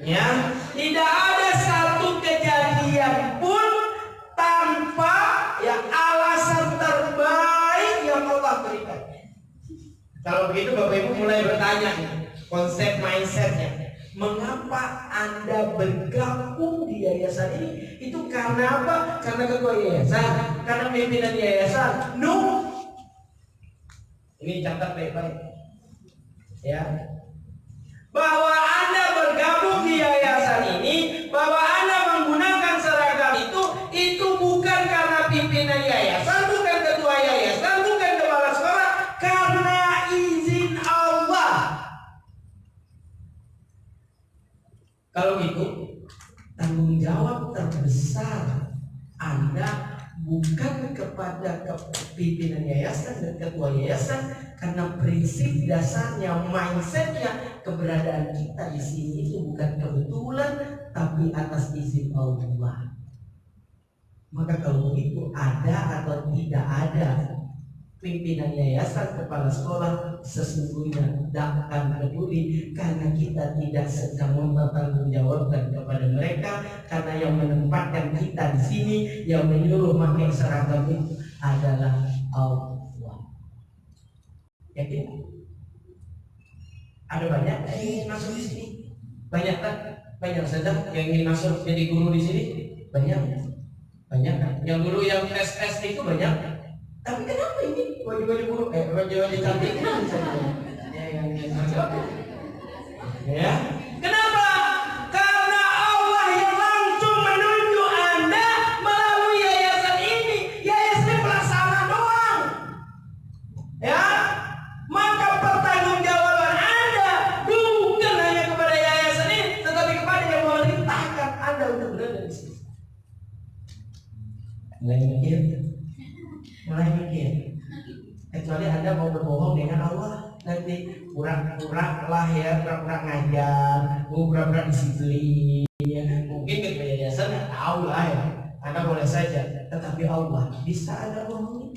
S1: Ya, tidak ada satu kejadian pun tanpa ya alasan terbaik yang Allah berikan. Kalau begitu Bapak Ibu mulai bertanya nih, konsep mindsetnya. Mengapa Anda bergabung di yayasan ini? Itu karena apa? Karena ketua yayasan? Karena pimpinan yayasan? No. Ini catat baik-baik. Ya. Bahwa Anda bergabung di yayasan ini, bahwa Anda menggunakan seragam itu bukan karena pimpinan yayasan, bukan ketua yayasan, bukan kepala sekolah, karena izin Allah. Kalau gitu, tanggung jawab terbesar Anda bukan kepada pimpinan yayasan dan ketua yayasan, karena prinsip dasarnya, mindsetnya, keberadaan kita di sini itu bukan kebetulan, tapi atas izin Allah. Maka kalau begitu ada atau tidak ada pimpinan yayasan, kepala sekolah, sesungguhnya tidak akan peduli, karena kita tidak sedang mempertanggungjawabkan kepada mereka, karena yang menempatkan kita di sini, yang menyuruh pakai seragam itu adalah Allah. Yakin? Ada banyak yang ingin masuk di sini, banyak kan? Banyak saja yang ingin masuk jadi guru di sini, banyak kan? Yang dulu yang tes itu banyak. Tapi kenapa ini baju-baju buruk, baju-baju cantik ya? Kenapa? Karena Allah yang langsung menunjuk Anda melalui yayasan ini. Yayasan ini pelaksana doang. Ya, maka pertanggungjawaban Anda bukan hanya kepada yayasan ini, tetapi kepada yang memerintahkan Anda untuk berada di sini. Mulai mikir. Kecuali Anda mau berbohong dengan Allah, nanti pura-pura lah ya, pura-pura ngajar, pura-pura disiplin. Mungkin ke yayasan nggak tahu lah ya. Anda boleh saja, tetapi Allah bisa Anda bohongi.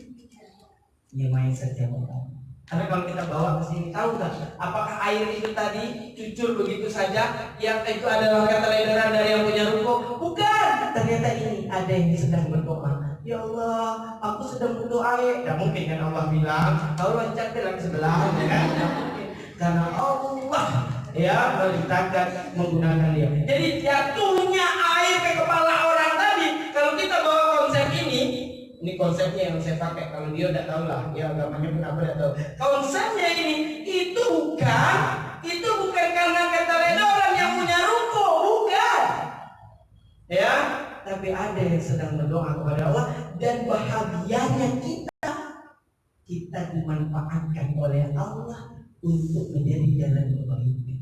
S1: Dia main saja bohong. Karena kalau kita bawa ke sini, tahu nggak? Apakah air itu tadi cucur begitu saja? Yang itu adalah keteledoran dari yang punya ruko? Bukan. Ternyata ini ada yang sedang berdoa. Ya Allah, aku sedang butuh air. Tidak mungkin kan Allah bilang, kau loncat ke dalam sebelah, ya kan? Karena Allah ya memerintahkan menggunakan dia. Jadi jatuhnya air ke kepala orang tadi. Kalau kita bawa konsep ini konsepnya yang saya pakai. Kalau dia udah tahu lah, ya agamanya pun apa udah tahu. Konsepnya ini itu bukan karena keteledoran yang punya ruko, bukan. Ya, tapi ada yang sedang berdoa kepada Allah dan bahagianya kita dimanfaatkan oleh Allah untuk menjadi jalan kebaikan.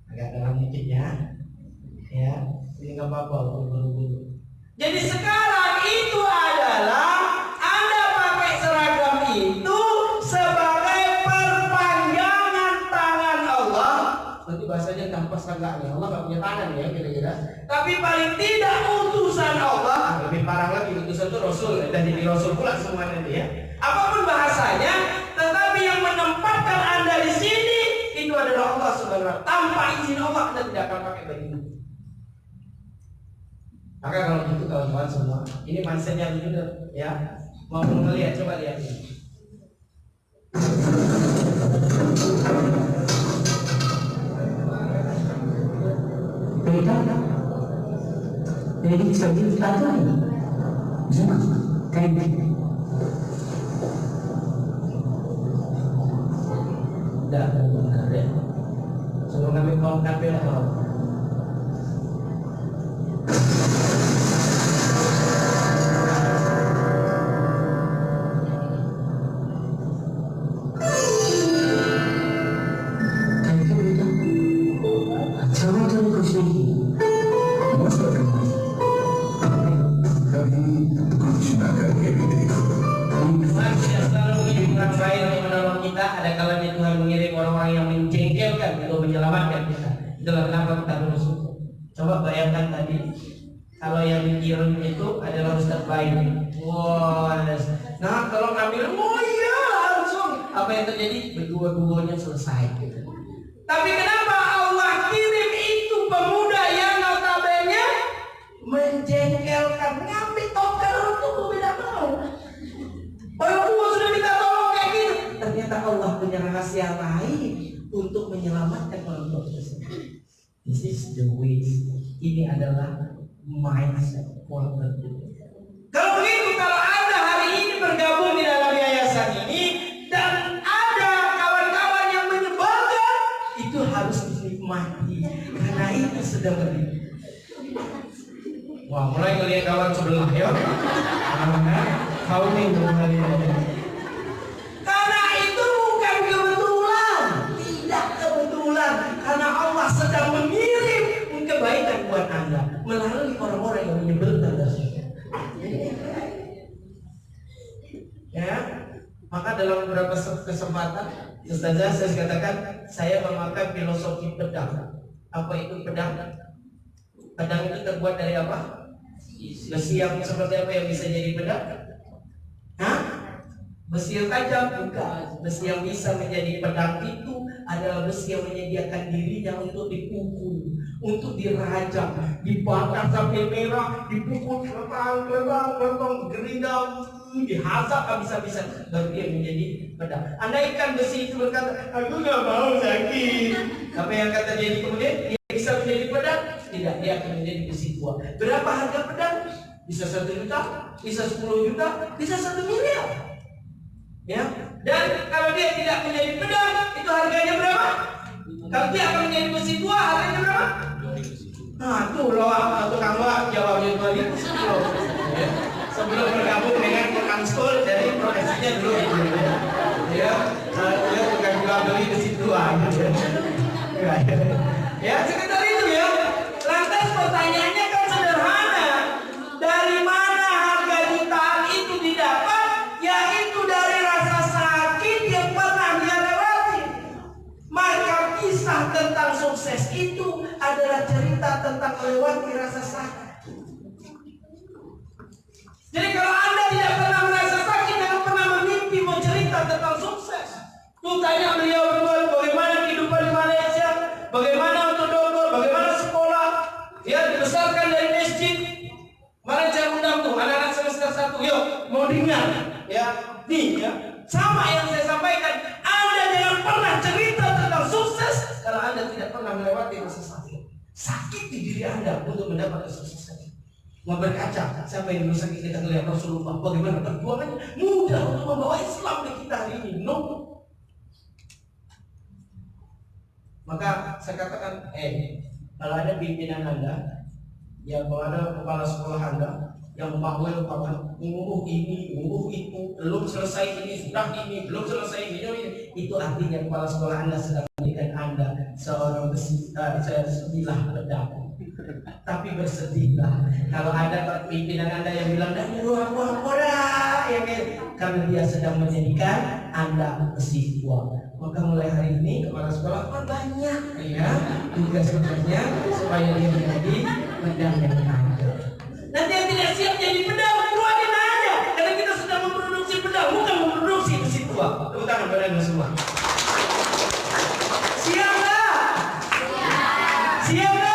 S1: Agak dalam dikit ya, ini nggak apa-apa buru-buru. Jadi sekarang itu adalah Anda pakai seragam itu sebagai perpanjangan tangan Allah. Nanti bahasanya tanpa seragam, Allah nggak punya tangan ya kira-kira. Tapi paling tidak utusan Allah. Lebih parah lagi, utusan itu Rasul. Dan jadi Rasul pula semua nanti ya. Apapun bahasanya, tetapi yang menempatkan Anda di sini itu adalah Allah Subhanahu wa Ta'ala. Tanpa izin Allah Anda tidak akan pakai baju ini. Maka kalau gitu kawan-kawan semua, ini mindsetnya dulu ya. Mau melihat, coba lihat ini.
S3: Jadi bisa kita lagi. Jangan kayak gini.
S1: Dah, benar ya. Sebelum kami mau kafe atau itulah kenapa kita harus bersyukur. Coba bayangkan tadi kalau yang dikirim itu adalah Ustaz Bayu. Wah, nah kalau ngambil, oh iya langsung apa yang terjadi? Berdua-duanya selesai gitu. Tapi kenapa Allah kirim itu pemuda yang notabene menjengkelkan, ngambil tongkat untuk tidak mau. Orang tua sudah minta tolong kayak gitu. Ternyata Allah punya rahasia lain untuk menyelamatkan orang tua tersebut. This is the way. Ini adalah mindset quality. Kalau begitu, kalau Anda hari ini bergabung di dalam yayasan ini dan ada kawan-kawan yang menyebalkan, itu harus dinikmati karena itu sedang berdiri. Wah, mulai ngelihat kawan sebelah ya. Kau nih karena itu bukan kebetulan, tidak kebetulan, karena Allah sedang mengirim kebaikan buat Anda melalui orang-orang yang menyebalkan. Ya, maka dalam beberapa kesempatan, Ustazah saya katakan saya memakai filosofi pedang. Apa itu pedang? Pedang itu terbuat dari apa? Besi yang seperti apa yang bisa jadi pedang? Hah? Besi yang tajam? Bukan. Besi yang bisa menjadi pedang itu adalah besi yang menyediakan dirinya untuk dipukul, untuk dirajam, dibakar sampai merah, dipukul, kelentang, gerindam, dihazab habis-habisan, baru dia menjadi pedang. Andaikan besi itu berkata, aku gak mau sakit, apa yang kata jadi kemudian dia bisa menjadi pedang? Tidak, dia akan menjadi besi tua. Berapa harga pedang? Bisa 1 juta, bisa 10 juta, bisa 1 miliar. Ya, dan kalau dia tidak menjadi pedang, itu harganya berapa? Kalau dia akan menjadi besi tua, harganya berapa? Nah, tuh loh, tukang loh jawabnya 2.000 sebelum. Ya. Sebelum bergabung dengan Quran School, jadi profesinya dulu gitu ya. Ya, dia bukan jual beli besi tua gitu ya. Ya, sekitar itu ya. Lantas pertanyaannya kan sederhana. tentang melewati rasa sakit. Jadi kalau Anda tidak pernah merasa sakit, jangan pernah memimpi mau cerita tentang sukses. Tuh tanya beliau berdua bagaimana kehidupan di Malaysia, bagaimana untuk dokter, bagaimana sekolah, ya dibesarkan dari masjid. Kemarin saya undang tuh anak-anak semester 1, yuk mau dengar, ya nih ya. Sama yang saya sampaikan, Anda jangan pernah cerita tentang sukses kalau Anda tidak pernah melewati rasa sakit. Sakit di diri Anda untuk mendapat kesuksesan. Mau berkaca, siapa yang dulu sakit kita melihat Rasulullah, bagaimana perjuangannya mudah untuk membawa Islam ke kita hari ini. No. Maka saya katakan, kalau ada pimpinan Anda, yang ada kepala sekolah Anda yang bawel ini, itu, belum selesai ini, sudah ini, belum selesai ini, itu artinya kepala sekolah Anda sedang menjadikan Anda seorang sebilah pedang. Tapi bersedihlah kalau ada pimpinan Anda yang bilang dari ruang ya karena dia sedang menjadikan Anda besi tua. Maka mulai hari ini kepala sekolah banyak ya tugas-tugasnya supaya dia menjadi pedang yang ada. Nanti yang tidak siap jadi pedang, keluarin aja. Karena kita sedang memproduksi pedang, bukan memproduksi besi tua. Tepuk tangan pada Anda semua. Siap nggak? Siap nggak?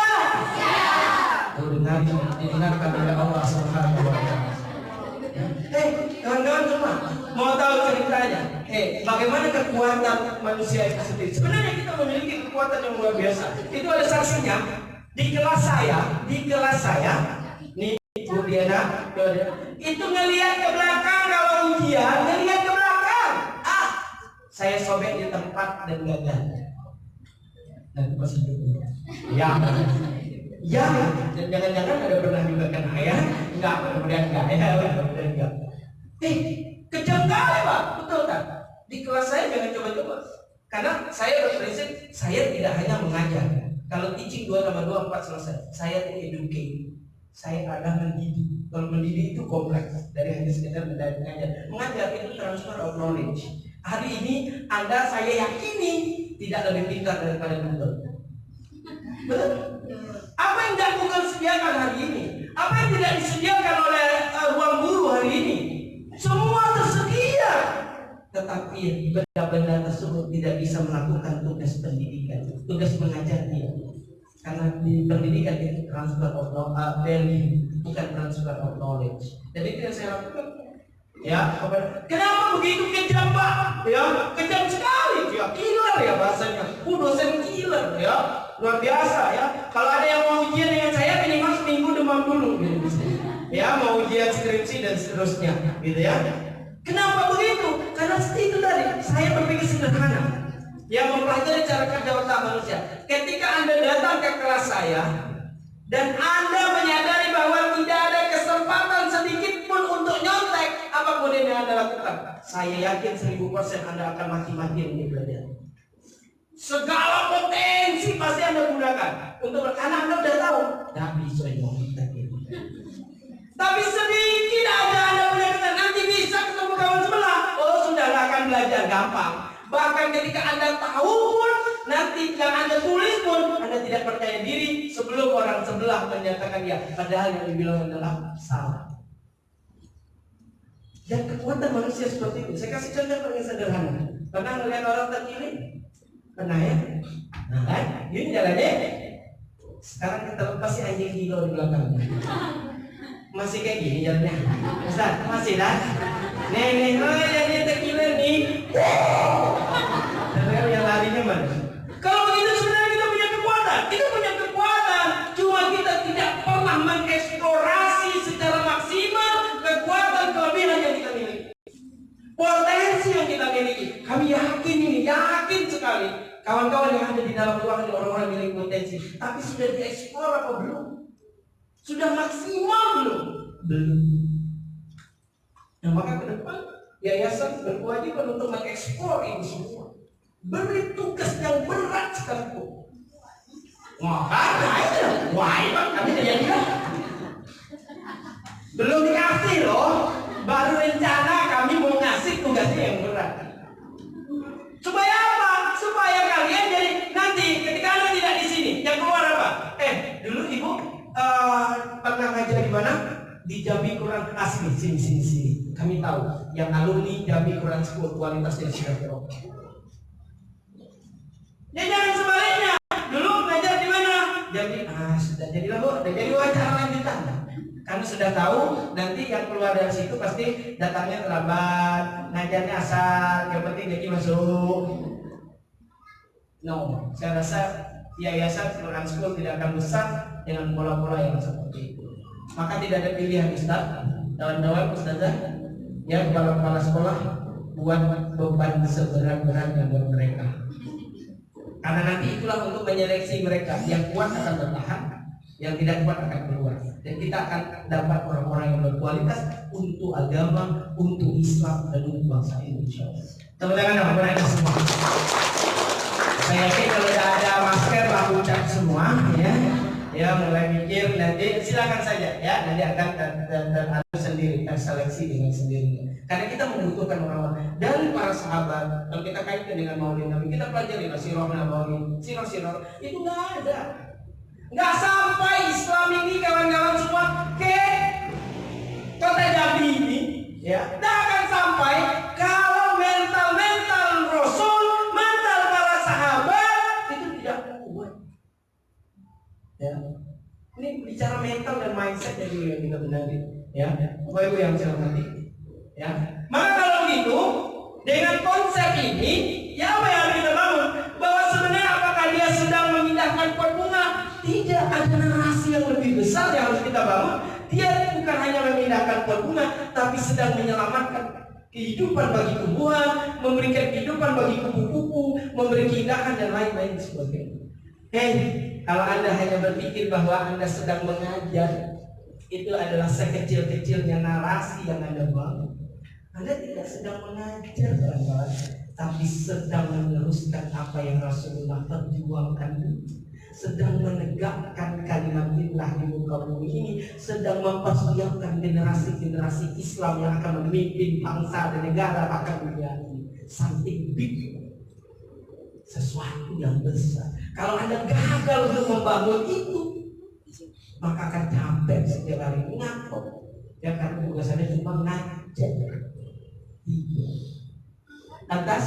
S1: Didengarkan oleh Allah Subhanahu wa Ta'ala. Kawan-kawan semua, mau tahu ceritanya? Bagaimana kekuatan manusia itu sendiri? Sebenarnya kita memiliki kekuatan yang luar biasa. Itu ada saksinya di kelas saya. Nih Bu Diana, itu ngelihat ke belakang kalau ujian, ngelihat ke belakang. Saya sobek di tempat dan gagal. Nanti pasti dulu. Ya, dan jangan-jangan ada pernah juga kan ayah? Enggak, kemudian enggak. Kejam kali Pak, betul kan? Di kelas saya jangan coba-coba. Karena saya berprinsip, saya tidak hanya mengajar. Kalau teaching 2+2 4 selesai. Saya educate. Saya adalah mendidik. Kalau mendidik itu kompleks dari hanya sekedar mengajar. Mengajar itu transfer of knowledge. Hari ini Anda saya yakini tidak lebih pintar daripada Google. Betul? Apa yang tidak Google sediakan hari ini? Apa yang tidak disediakan oleh ruang guru hari ini? Semua tersedia. Tetapi benda-benda tersebut tidak bisa melakukan tugas pendidikan, tugas mengajar dia. Karena di pendidikan itu transfer of value, bukan transfer of knowledge. Jadi itu yang saya lakukan. Ya, kenapa begitu kejam Pak? Ya, kejam sekali. Ya, killer ya bahasanya. Dosen killer ya, luar biasa ya. Kalau ada yang mau ujian dengan saya, minimal seminggu demam dulu. Ya, mau ujian skripsi dan seterusnya, gitu ya. Kenapa begitu? Karena itu tadi, saya berpikir sederhana. Yang mempelajari cara kerja otak manusia. Ketika Anda datang ke kelas saya dan Anda menyadari bahwa tidak ada kesempatan sedikit pun untuk nyontek, apa kemudian yang Anda lakukan? Saya yakin 1000% Anda akan mati-matian untuk belajar. Segala potensi pasti Anda gunakan untuk karena Anda udah tahu. Tidak bisa nyontek. Tapi sedikit aja Anda punya kesempatan, nanti bisa ketemu kawan sebelah. Oh sudahlah, akan belajar gampang. Bahkan ketika Anda tahu pun, nanti yang Anda tulis pun, Anda tidak percaya diri sebelum orang sebelah menyatakan ya, padahal yang dibilang adalah salah. Dan kekuatan manusia seperti itu. Saya kasih contoh paling sederhana. Pernah melihat orang terkini? Pernah ya? Nah kan? Ini jalannya. Sekarang kita lepas si anjing gila di belakangnya. Masih kayak gini jalannya. Ustaz, masih dah? Nih, yang terkini nih. Dan yang larinya mana? Kalau begitu sebenarnya kita punya kekuatan. Kita punya kekuatan. Cuma kita tidak pernah mengeksplorasi secara maksimal kekuatan kelebihan yang kita miliki. Potensi yang kita miliki. Kami yakin ini, yakin sekali. Kawan-kawan yang ada di dalam ruangan ini orang-orang yang memiliki potensi. Tapi sudah dieksplor apa belum? Sudah maksimal belum? Belum. Nah maka ke depan yayasan berkewajiban untuk mengeksplor ini semua. Beri tugas yang berat sekalipun. Makanya itu, wah Bang, kami jadi belum dikasih loh. Baru rencana kami mau ngasih tugasnya yang berat. Supaya apa? Supaya kalian jadi nanti ketika Anda tidak di sini, yang keluar apa? Dulu Ibu pernah ngajar di mana? Di Jambi Quran asli, sini. Kami tahu yang alumni Jambi Quran School kualitasnya sudah teroke. Ya jangan sebaliknya. Dulu ngajar di mana? Jambi, sudah jadilah Bu, udah jadi wawancara lanjutan. Karena sudah tahu nanti yang keluar dari situ pasti datangnya terlambat, ngajarnya asal, yang penting jadi masuk. No, saya rasa yayasan Quran School tidak akan besar dengan pola-pola yang seperti itu. Maka tidak ada pilihan Ustaz, kawan-kawan Ustazah, ya kepala-kepala sekolah buat beban seberat-beratnya buat mereka. Karena nanti itulah untuk menyeleksi mereka. Yang kuat akan bertahan, yang tidak kuat akan keluar. Dan kita akan dapat orang-orang yang berkualitas untuk agama, untuk Islam, dan untuk bangsa Indonesia. Teman-teman apa mereka semua? Saya yakin kalau tidak ada masker, lampu cat semua, ya mulai mikir nanti silakan saja, ya nanti akan sendiri terseleksi dengan sendirinya. Karena kita membutuhkan orang-orang dan para sahabat. Kalau kita kaitkan dengan Maulid Nabi, kita pelajari sirah Nabawi, sirah itu nggak sampai Islam ini kawan-kawan semua ke kota Jambi ini, ya, tidak akan sampai kalau mental Rasul, mental para sahabat itu tidak kuat. Ya, ini bicara mental dan mindset yang dulu yang kita benahi, ya, Bapak Ibu yang saya hormati, ya. Maka kalau begitu dengan konsep ini, ya apa yang harus kita bangun? Bahwa sebenarnya apakah dia sedang memindahkan pot bunga? Tidak, ada narasi yang lebih besar yang harus kita bangun. Dia bukan hanya memindahkan pot bunga, tapi sedang menyelamatkan kehidupan bagi tumbuhan, memberikan kehidupan bagi kupu-kupu, memberi keindahan dan lain-lain sebagainya. Kalau Anda hanya berpikir bahwa Anda sedang mengajar, itu adalah sekecil-kecilnya narasi yang Anda bangun. Anda tidak sedang mengajar, kawan-kawan, tapi sedang meneruskan apa yang Rasulullah perjuangkan, sedang menegakkan kalimat Allah di muka bumi ini, sedang mempersiapkan generasi-generasi Islam yang akan memimpin bangsa dan negara bahkan dunia ini. Something big, sesuatu yang besar. Kalau Anda gagal untuk membangun itu, maka akan capek setiap hari ngapok. Ya karena tugas Anda cuma ngajar. Lantas,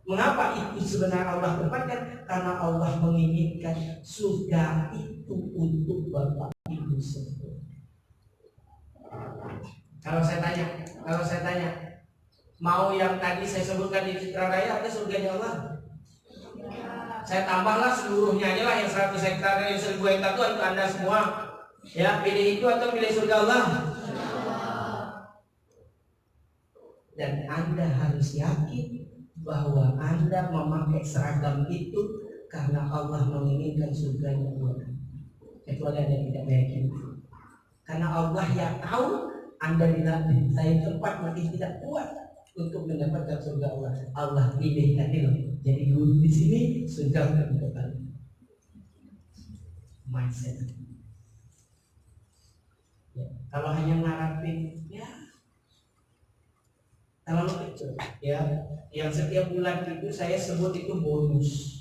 S1: mengapa itu sebenarnya Allah tempatkan? Karena Allah menginginkan surga itu untuk Bapak Ibu semua. Kalau saya tanya, mau yang tadi saya sebutkan di Citra Raya atau surganya Allah? Saya tambahlah seluruhnya aja lah, yang 100 hektar, yang 1000 hektar itu untuk Anda semua. Ya, pilih itu atau pilih surga Allah? Dan Anda harus yakin bahwa Anda memakai seragam itu karena Allah menginginkan surganya Allah. Kecuali Anda tidak yakin. Karena Allah yang tahu Anda tidak saya tempat mungkin tidak kuat untuk mendapatkan surga Allah. Allah pilih tadi jadi guru di sini, surga untuk Anda. Mindset. Ya, kalau hanya ngarapin, ya terlalu kecil, ya. Yang setiap bulan itu saya sebut itu bonus,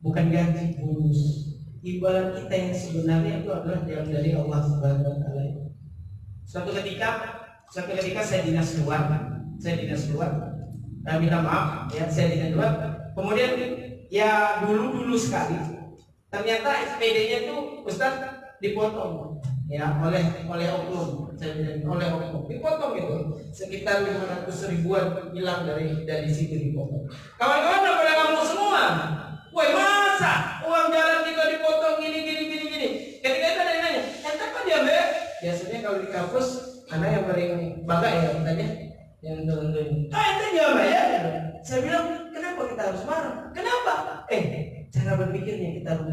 S1: bukan gaji, bonus. Imbalan kita yang sebenarnya itu adalah yang dari Allah Subhanahu Wa Taala. Suatu ketika saya dinas luar, minta maaf, ya saya dinas luar. Kemudian ya dulu sekali, ternyata SPD-nya itu Ustaz dipotong. Ya oleh oknum, dipotong itu sekitar 500 ribuan hilang dari situ dipotong. Kawan-kawan udah pada ngomong semua, woi masa uang jalan kita dipotong gini. Ketika itu ada yang nanya, apa dia Mbak? Biasanya kalau di kampus anak yang paling bangga ya katanya yang turun-turun. Itu dia Mbak ya. Saya bilang kenapa kita harus marah? Kenapa? Cara berpikirnya kita harus.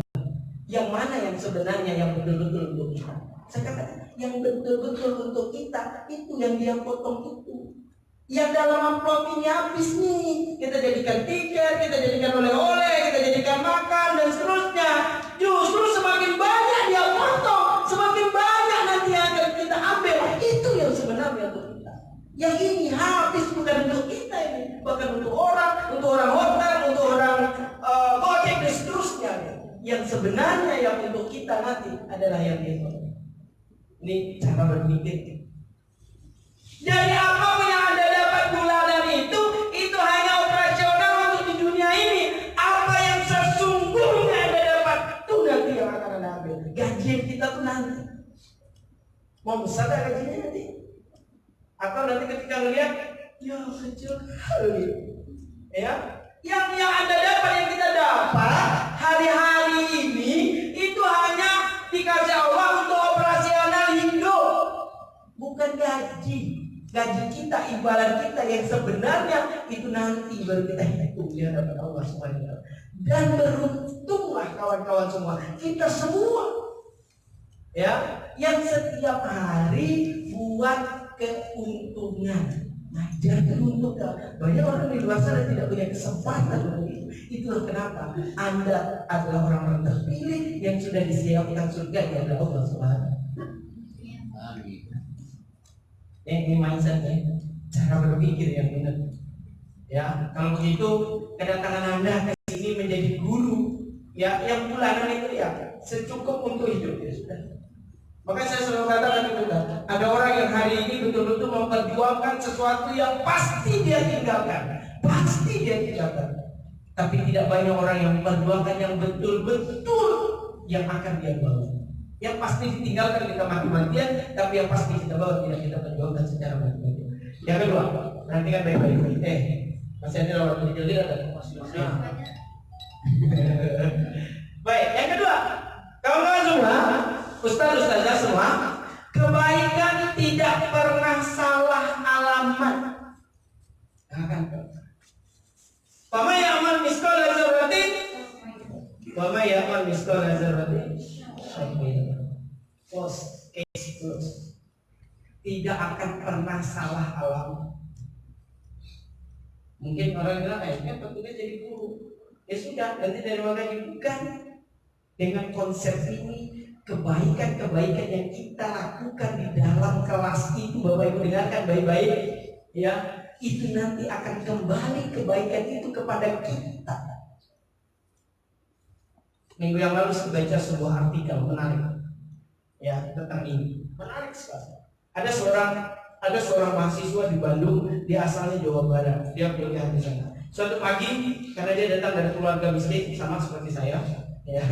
S1: Yang mana yang sebenarnya yang betul-betul untuk kita? Saya katakan yang betul-betul untuk kita itu yang dia potong itu. Yang dalam amplop ini habis nih. Kita jadikan tiket, kita jadikan oleh-oleh, kita jadikan makan dan seterusnya. Justru semakin banyak dia potong, semakin banyak nanti yang akan kita ambil. Itu yang sebenarnya untuk kita. Yang ini habis bukan untuk kita ini, bahkan untuk orang hotel, untuk orang gojek dan seterusnya. Yang sebenarnya yang untuk kita nanti adalah yang itu. Ini cara berpikir. Dari apapun yang Anda dapat bulanan itu hanya operasional untuk di dunia ini. Apa yang sesungguhnya Anda dapat itu nanti yang akan Anda ambil. Gajian kita tuh nanti. Mau besar gak gajinya nanti? Atau nanti ketika ngeliat, ya kecil kali. Ya, yang Anda dapat, yang kita dapat hari-hari ini itu hanya dikasih Allah untuk operasional hidup, bukan gaji. Gaji kita, imbalan kita yang sebenarnya itu nanti baru kita hitung di hadapan Allah SWT. Dan beruntunglah kawan-kawan semua, kita semua ya, yang setiap hari buat keuntungan. Nah, jadi untuk banyak orang di luar sana tidak punya kesempatan begitu. Itulah kenapa Anda adalah orang-orang terpilih yang sudah disiapkan surga di hadapan Allah SWT. Ini mindsetnya, cara berpikir yang benar. Ya, kalau begitu kedatangan Anda ke sini menjadi guru, ya, yang bulanan itu ya secukup untuk hidup ya sudah. Makanya saya selalu katakan itu kan, ada orang yang hari ini betul-betul memperjuangkan sesuatu yang pasti dia tinggalkan, tapi tidak banyak orang yang memperjuangkan yang betul-betul yang akan dia bawa. Yang pasti ditinggalkan kita mati-matian, tapi yang pasti kita bawa tidak kita perjuangkan secara mati-matian. Yang kedua, perhatikan baik-baik. Masih ada orang kecil tidak ada? Masih. Baik, yang kedua, kawan-kawan semua, ustaz-ustazah semua, kebaikan tidak pernah salah alamat. Pama ya'mal misqala dzarratin, pama ya'mal misqala dzarratin. Tidak akan pernah salah alamat. Mungkin orang bilang, tentunya jadi guru. Ya sudah, nanti dari mana bukan. Dengan konsep ini, kebaikan-kebaikan yang kita lakukan di dalam kelas itu, Bapak Ibu dengarkan baik-baik, ya, itu nanti akan kembali kebaikan itu kepada kita. Minggu yang lalu saya baca sebuah artikel menarik, ya, tentang ini. Menarik sekali. Ada seorang mahasiswa di Bandung, dia asalnya Jawa Barat, dia kuliah di sana. Suatu pagi, karena dia datang dari keluarga miskin sama seperti saya, ya,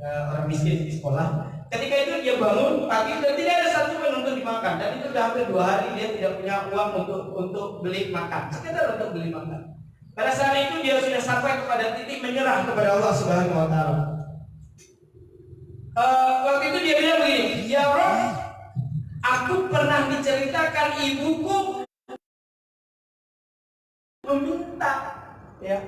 S1: orang miskin di sekolah. Ketika itu dia bangun pagi dan tidak ada satu pun untuk dimakan, dan itu sudah hampir 2 hari dia tidak punya uang untuk beli makan, sekedar untuk beli makan. Pada saat itu dia sudah sampai kepada titik menyerah kepada Allah Subhanahu Wa Taala. Waktu itu dia bilang begini, ya Rob, aku pernah diceritakan ibuku meminta, ya.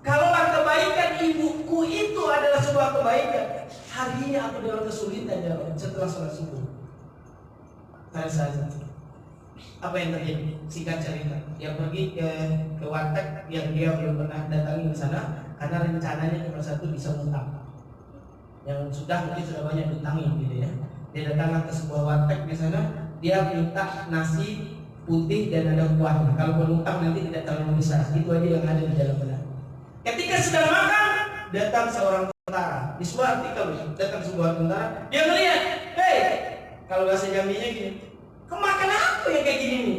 S1: Kalaulah kebaikan ibuku itu adalah sebuah kebaikan, hari ini aku dalam kesulitan ya Rob, setelah sholat subuh. Pada saat itu, apa yang terjadi? Singkat cerita, dia pergi ke warteg yang dia belum pernah datangi ke sana, karena rencananya cuma satu, bisa ngutang. Yang mungkin sudah banyak diutangi gitu ya. Dia datang ke sebuah warteg di sana, dia minta nasi putih dan ada kuahnya. Kalau ngutang nanti tidak terlalu besar, itu aja yang ada di dalam benak. Ketika sedang makan, datang seorang tentara. Di sebuah artikel datang sebuah tentara, dia melihat, hei, kalau bahasa Jambinya gini, kemakan apa ya kayak gini nih?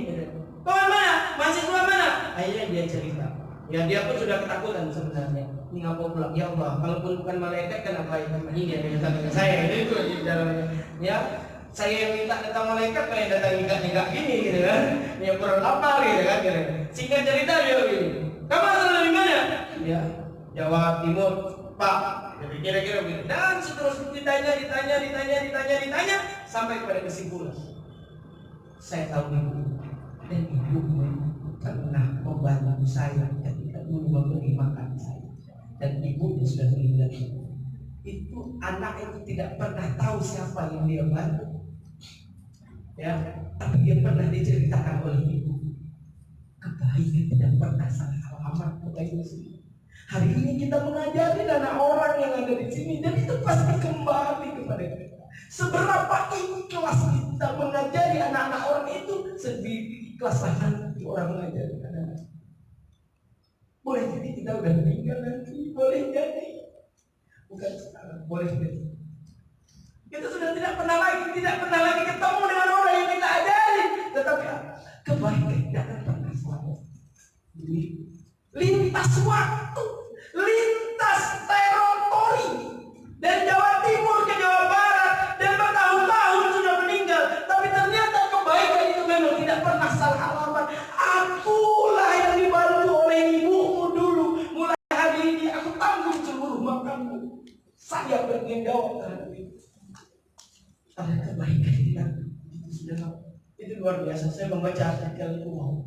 S1: Kawan mana? Mahasiswa mana? Akhirnya dia cerita. Ya dia pun sudah ketakutan sebenarnya. Ini ngapa pulang? Ya Allah, kalaupun bukan malaikat kenapa ini dia yang datang ke saya? Itu di dalamnya. Ya, saya yang minta datang malaikat kayak datang enggak gini gitu kan? Ya kurang lapar gitu kan? Singkat cerita dia begini. Kamu asal dari mana? Ya, Jawa Timur, Pak. Jadi kira-kira begitu. Dan seterusnya ditanya sampai pada kesimpulan. Saya tahu ibu dan ibu pernah membantu saya ketika dulu memberi makan saya, dan ibunya sudah meninggal. Itu anak itu tidak pernah tahu siapa yang dia bantu, ya, tapi dia pernah diceritakan oleh ibu. Kebaikan tidak pernah salah alamat, kebaikan sih. Hari ini kita mengajari anak orang yang ada di sini, dan itu pasti kembali kepada kita. Seberapa ikhlas kita mengajari anak-anak orang itu, sendiri ikhlaslah nanti orang mengajari anak-anak. Boleh jadi kita udah meninggal nanti, boleh jadi, bukan sekarang, boleh jadi. Kita tidak pernah lagi ketemu dengan orang yang kita ajari. Tetapi kebaikan tidak akan pernah selalu. Lintas waktu, lintas teritori, dari Jawa Timur ke Jawa Barat, dan bertahun-tahun sudah meninggal. Tapi ternyata kebaikan itu memang tidak pernah salah alamat. Akulah yang dibantu oleh ibumu dulu. Mulai hari ini aku tanggung seluruh makanmu. Saya bertanggung jawab terhadap itu. Ada kebaikan kita. Itu luar biasa. Saya membaca artikel itu mau.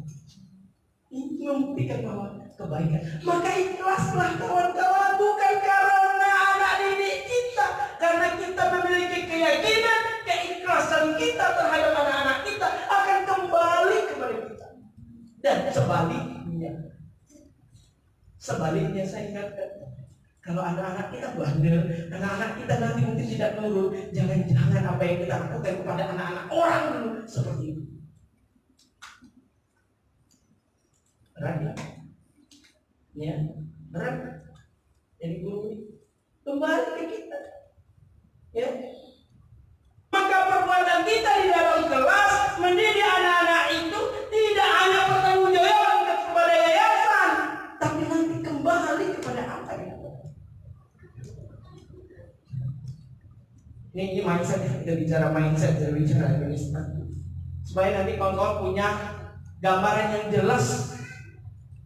S1: Ini membuktikan bahwa kebaikan. Maka ikhlaslah kawan-kawan, bukan karena anak didik kita, karena kita memiliki keyakinan, keikhlasan kita terhadap anak-anak kita akan kembali kepada kita. Dan sebaliknya saya ingatkan, kalau anak-anak kita bandel, anak-anak kita nanti mungkin tidak nurut, jangan-jangan apa yang kita lakukan kepada anak-anak orang dulu seperti itu. Berat ya, berat. Jadi guru kembali ke kita, ya. Maka perbuatan kita di dalam kelas mendidik anak-anak itu tidak hanya pertanggungjawaban kepada yayasan, tapi nanti kembali kepada apa yang ini mindset. Kita bicara mindset, kita bicara administrasi, supaya nanti kawan-kawan punya gambaran yang jelas,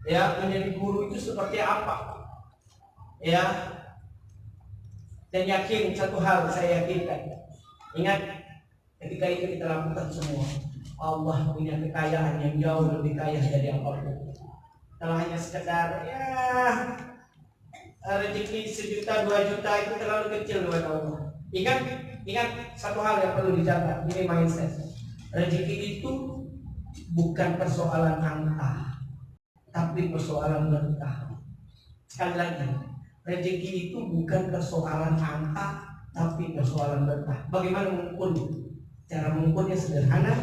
S1: ya, menjadi guru itu seperti apa, ya. Dan yakin satu hal, saya yakinkan, ingat, ketika itu kita lakukan semua, Allah punya kekayaan yang jauh lebih kaya dari apapun. Kalau hanya sekedar ya rezeki 1 juta 2 juta itu terlalu kecil buat Allah. Ingat satu hal yang perlu dijaga, ini mindset. Rezeki itu bukan persoalan angka, tapi persoalan berkah. Sekali lagi, rezeki itu bukan persoalan angka, tapi persoalan berkah. Bagaimana mengukurnya? Cara mengukurnya sederhana.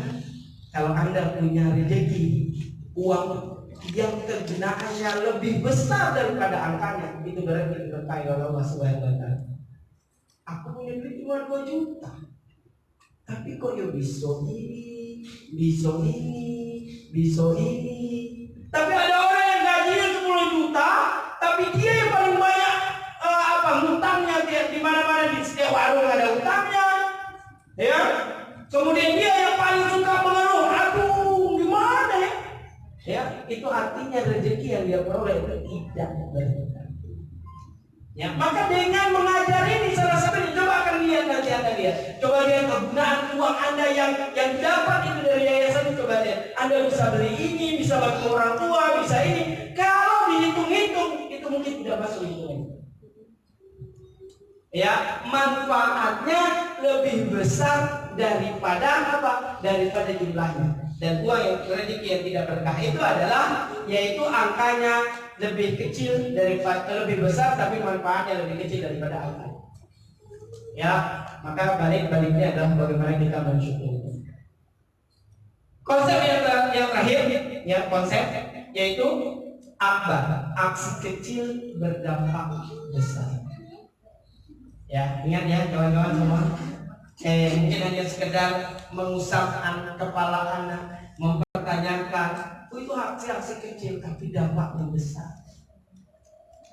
S1: Kalau Anda punya rezeki, uang yang kegunaannya lebih besar daripada angkanya, itu berarti diberkahi oleh Allah Subhanahu wa Ta'ala. Aku punya duit cuma 2 juta, tapi kok ya bisa ini. Tapi ada orang yang gajinya 10 juta, tapi dia yang paling banyak hutangnya, dia di mana-mana, di setiap warung ada hutangnya, ya. Kemudian dia yang paling suka mengeluh, aduh gimana ya? Ya, itu artinya rezeki yang dia peroleh itu tidak berkah. Ya, maka dengan mengajar ini salah satunya, coba akan lihat nanti Anda lihat. Coba lihat kegunaan uang Anda yang dapat itu dari yayasan, coba lihat. Anda bisa beli ini, bisa bantu orang tua, bisa ini. Kalau dihitung-hitung, itu mungkin tidak masuk hitungan. Ya, manfaatnya lebih besar daripada apa? Daripada jumlahnya. Dan uang yang rezeki yang tidak berkah itu adalah, yaitu angkanya lebih kecil daripada, lebih besar tapi manfaatnya lebih kecil daripada angkanya. Ya, maka baliknya adalah bagaimana kita mensyukuri. Konsep yang terakhir, ya, konsep yaitu akbar, aksi kecil berdampak besar. Ya, ingat ya kawan-kawan semua. Mungkin hanya sekedar mengusap kepala anak, mempertanyakan, itu aksi kecil tapi dampaknya besar.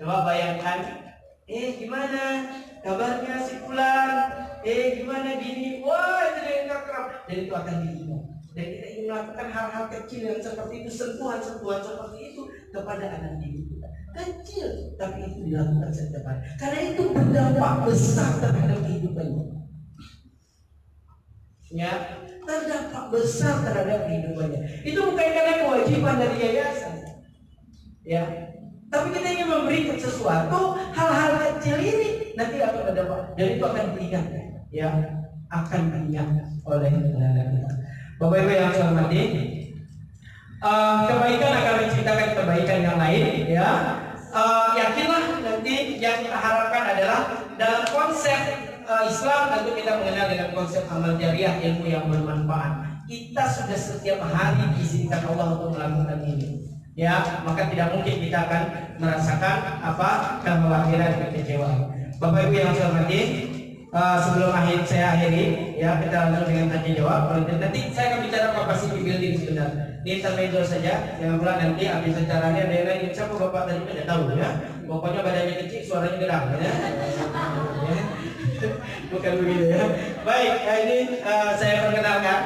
S1: Coba bayangkan, gimana kabarnya si fulan, gimana gini, wah itu dia kerap, dan itu akan diingat. Dan kita ingin melakukan hal-hal kecil yang seperti itu, sentuhan-sentuhan seperti itu kepada anak didik kita. Kecil, tapi itu dilakukan setiap hari. Karena itu berdampak besar terhadap kehidupannya. Ya, terdampak besar terhadap kehidupannya. Itu bukan karena kewajiban dari yayasan, ya. Tapi kita ingin memberikan sesuatu, hal-hal kecil ini nanti akan berdampak, dan itu akan diingat, ya, akan diingat oleh anak-anak kita. Bapak Ibu yang saya hormati, kebaikan akan menciptakan kebaikan yang lain, ya. Yakinlah nanti yang kita harapkan adalah dalam konsep Islam, tentu kita mengenal dengan konsep amal jariah, ilmu yang bermanfaat. Kita sudah setiap hari diizinkan Allah untuk melakukan ini, ya, maka tidak mungkin kita akan merasakan kekhawatiran, kekecewaan. Bapak Ibu yang saya hormati, sebelum saya akhiri ya, kita langsung dengan tanya jawab. Nanti saya akan bicara capacity building sebentar di intermezzo saja, jangan pula nanti habis acaranya ada yang lain. Siapa bapak tadi tidak tahu ya, pokoknya badannya kecil suaranya gerang ya. Bukan begitu ya. Baik, ini saya perkenalkan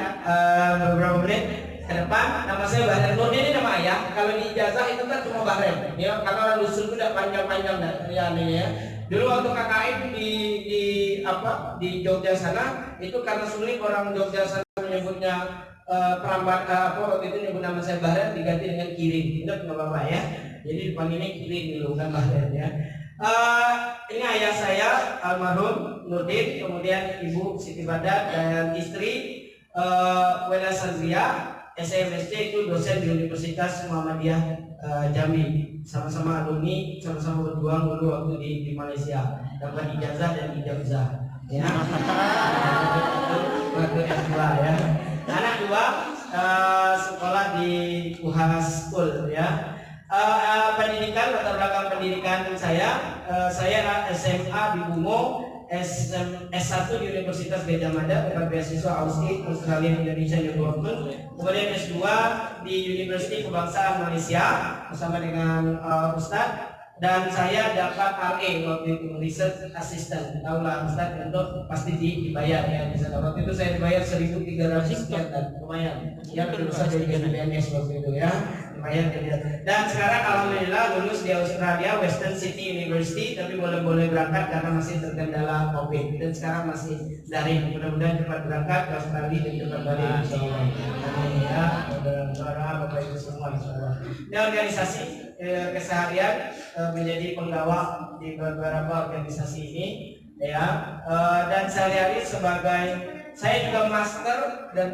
S1: beberapa menit ke depan. Nama saya Bahrem Nurdin, ini nama ayah. Kalau di ijazah itu kan cuma Bahrem ya, karena orang dusun itu tidak panjang-panjang ya. Dulu waktu KKN di Jogja sana, itu karena sulit orang Jogja sana menyebutnya perambat waktu itu nyebut nama saya Bahrem diganti dengan Kirin. Ingat nggak bapak ya? Jadi dipanggilnya Kirin dulu, bukan Bahrem ya. Ini ayah saya almarhum Nurdin, kemudian ibu Siti Badat dan istri Wela Sandria, SMSC itu dosen di Universitas Muhammadiyah Jambi, sama-sama alumni, sama-sama berjuang dulu waktu di Malaysia, dapat ijazah dan ijazah ya. Waktu S2 ya. Anak dua sekolah di UHAS School ya. Pendidikan, latar belakang pendidikan saya SMA di Bungo, S1 di Universitas Gadjah Mada, dapat beasiswa AUSI Australian Indonesian Development, kemudian S2 di Universiti Kebangsaan Malaysia bersama dengan Ustadz, dan saya dapat RA waktu itu, Research Assistant. Tahu lah Ustadz, untuk pasti dibayar ya. Waktu itu saya dibayar 1.300 sekian, lumayan ya, berusaha jadi PNS waktu itu ya. Dan sekarang alhamdulillah lulus di Australia, Western City University, tapi boleh berangkat karena masih terkendala COVID, dan sekarang masih daring. Mudah-mudahan cepat berangkat ke Australia dan cepat balik insyaallah. Amin ya. Saudara Bapak Ibu semua insyaallah. Dan organisasi keseharian menjadi penggawa di beberapa organisasi ini ya, dan sehari-hari sebagai, saya juga master dan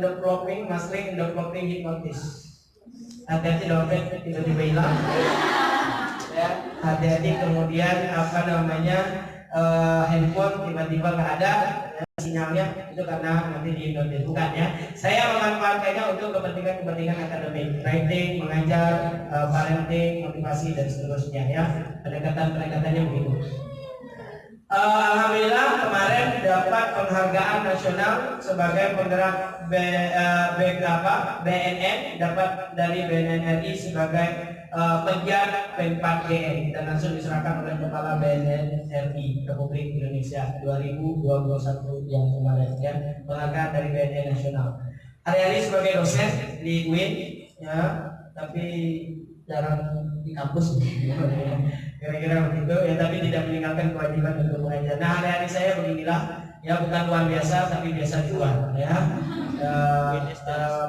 S1: mastering developing hypnotist. Hati-hati dompet tiba-tiba hilang ya, hati-hati kemudian handphone tiba-tiba nggak ada ya, sinyalnya, itu karena nanti di bukan ya. Saya memanfaatkannya untuk kepentingan akademik, writing, mengajar, parenting, motivasi dan seterusnya ya. Pendekatannya begitu. Alhamdulillah kemarin dapat penghargaan nasional sebagai penggerak BNN, dapat dari BNN RI sebagai pegiat P4GN, dan langsung diserahkan oleh Kepala BNN RI Republik Indonesia 2021 yang kemarin ya, penghargaan dari BNN nasional. Hari-hari sebagai dosen di UIN ya, tapi jarang di kampus kira-kira begitu ya, tapi tidak meninggalkan kewajiban untuk mengajar. Nah, hari-hari saya beginilah ya, bukan luar biasa tapi biasa juga ya,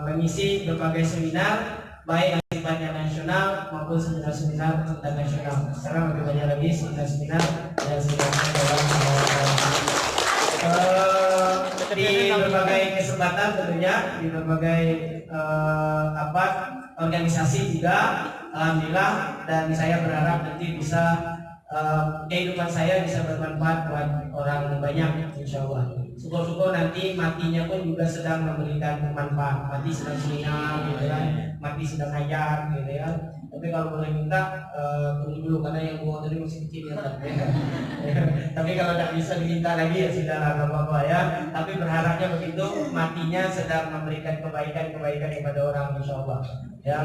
S1: mengisi berbagai seminar baik yang sifatnya nasional maupun seminar-seminar internasional. Sekarang lebih banyak lagi seminar-seminar dan seminar dalam di berbagai kesempatan, tentunya di berbagai organisasi juga alhamdulillah, dan saya berharap nanti bisa kehidupan saya bisa bermanfaat buat orang banyak insyaallah. Syukur-syukur nanti matinya pun juga sedang memberikan manfaat, mati sedang seminar gitu kan, mati sedang ngajar gitu ya. Tapi kalau boleh minta tunggu dulu karena yang gua tadi masih kecil ya. Tapi kalau tidak bisa diminta lagi ya sudah nggak apa-apa ya. Tapi berharapnya begitu, matinya sedang memberikan kebaikan kepada orang insyaallah ya,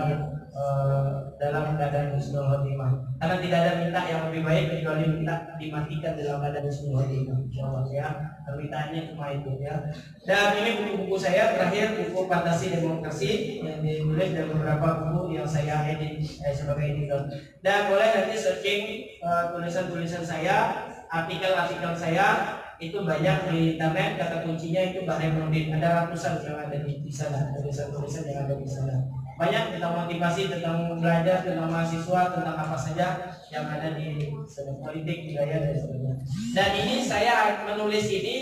S1: dalam keadaan husnul khotimah. Karena tidak ada minta yang lebih baik kecuali minta dimatikan dalam keadaan husnul khotimah insyaallah ya. Permintaannya cuma itu ya. Dan ini buku-buku saya terakhir, buku Fantasi Demokrasi yang ditulis, dan beberapa buku yang saya edit sebagai editor. Dan boleh nanti searching tulisan-tulisan saya, artikel-artikel saya itu banyak di internet. Kata kuncinya itu Bahrem Nurdin. Ada ratusan yang ada di sana, tulisan-tulisan yang ada di sana. Banyak tentang motivasi, tentang belajar, tentang mahasiswa, tentang apa saja yang ada di politik, budaya dan sebagainya. Dan ini saya menulis ini,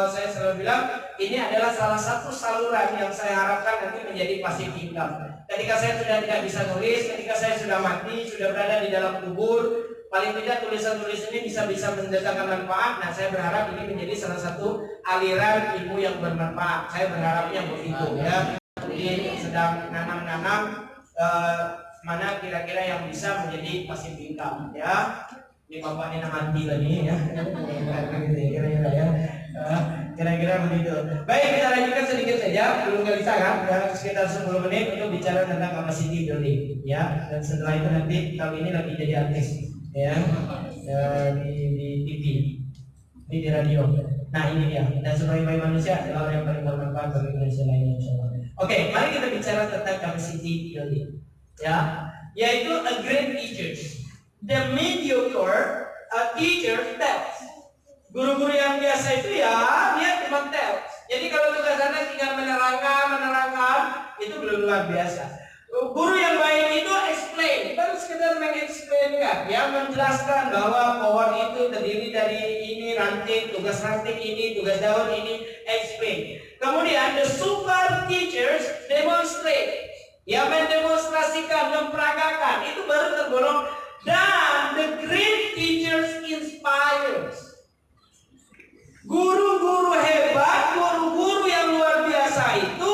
S1: saya selalu bilang ini adalah salah satu saluran yang saya harapkan nanti menjadi passive income. Ketika saya sudah tidak bisa nulis, ketika saya sudah mati, sudah berada di dalam kubur, paling tidak tulisan-tulisan ini bisa mendatangkan manfaat. Nah, saya berharap ini menjadi salah satu aliran ilmu yang bermanfaat. Saya berharapnya begitu ya. Jadi sedang nanam-nanam mana kira-kira yang bisa menjadi passive income ya. Ini bapaknya nanti lagi ya. Ya. Kira-kira begitu. Baik, kita lanjutkan sedikit saja, belum bisa kan? Ya, sekitar 10 menit untuk bicara tentang capacity building, ya. Dan setelah itu nanti tahun ini lagi jadi artis, ya, di TV, ini di radio. Nah ini dia. Dan sebagai manusia adalah orang yang paling bermanfaat bagi manusia lainnya. Oke, mari kita bicara tentang capacity building, ya, yaitu a great teacher. The mediocre teacher tells. Guru-guru yang biasa itu ya dia cuma tells. Jadi kalau tugas Anda tinggal menerangkan, itu belum luar biasa. Guru yang baik itu explain, baru sekedar mengexplainkan, ya, menjelaskan bahwa pohon itu terdiri dari ini ranting, tugas ranting ini, tugas daun ini, explain. Kemudian the super teachers demonstrate, ya, mendemonstrasikan, memperagakan, itu baru tergolong. Dan the great teachers inspires. Guru-guru hebat, guru-guru yang luar biasa itu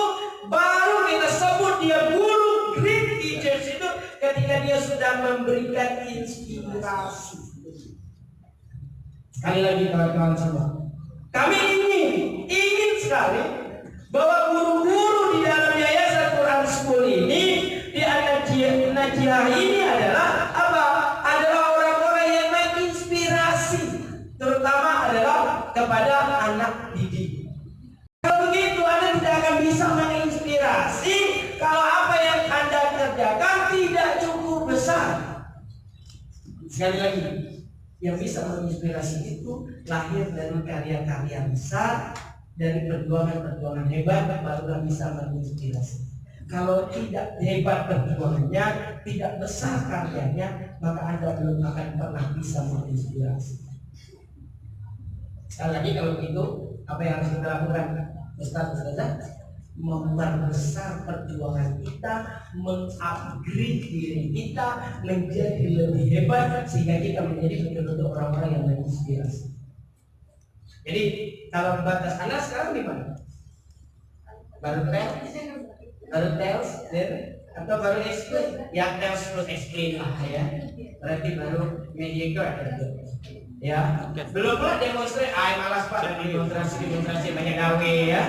S1: baru kita sebut dia guru great teachers itu ketika dia sudah memberikan inspirasi. Sekali lagi kawan-kawan semua, kami ingin sekali bahwa guru-guru di dalam Yayasan Quran School ini di Najiyah ini adalah apa? Adalah orang-orang yang menginspirasi, terutama adalah kepada anak didik. Kalau begitu Anda tidak akan bisa menginspirasi kalau apa yang Anda kerjakan tidak cukup besar. Sekali lagi, yang bisa menginspirasi itu lahir dari karya-karya besar, dari perjuangan-perjuangan hebat, barulah bisa menginspirasi. Kalau tidak hebat perjuangannya, tidak besar karyanya, maka Anda belum akan pernah bisa menginspirasi. Sekali lagi, kalau begitu, apa yang harus kita lakukan? Ustaz, memperbesar perjuangan kita, mengupgrade diri kita menjadi lebih hebat, sehingga kita menjadi betul-betul orang-orang yang menginspirasi. Jadi, kalau batas Anda sekarang di mana? Baru tells, atau baru explain? Ya, tells plus explain lah, ya. Berarti baru mediocre. Ya, belum pula demonstrasi. Malas Pak, demonstrasi banyak gawe, ya.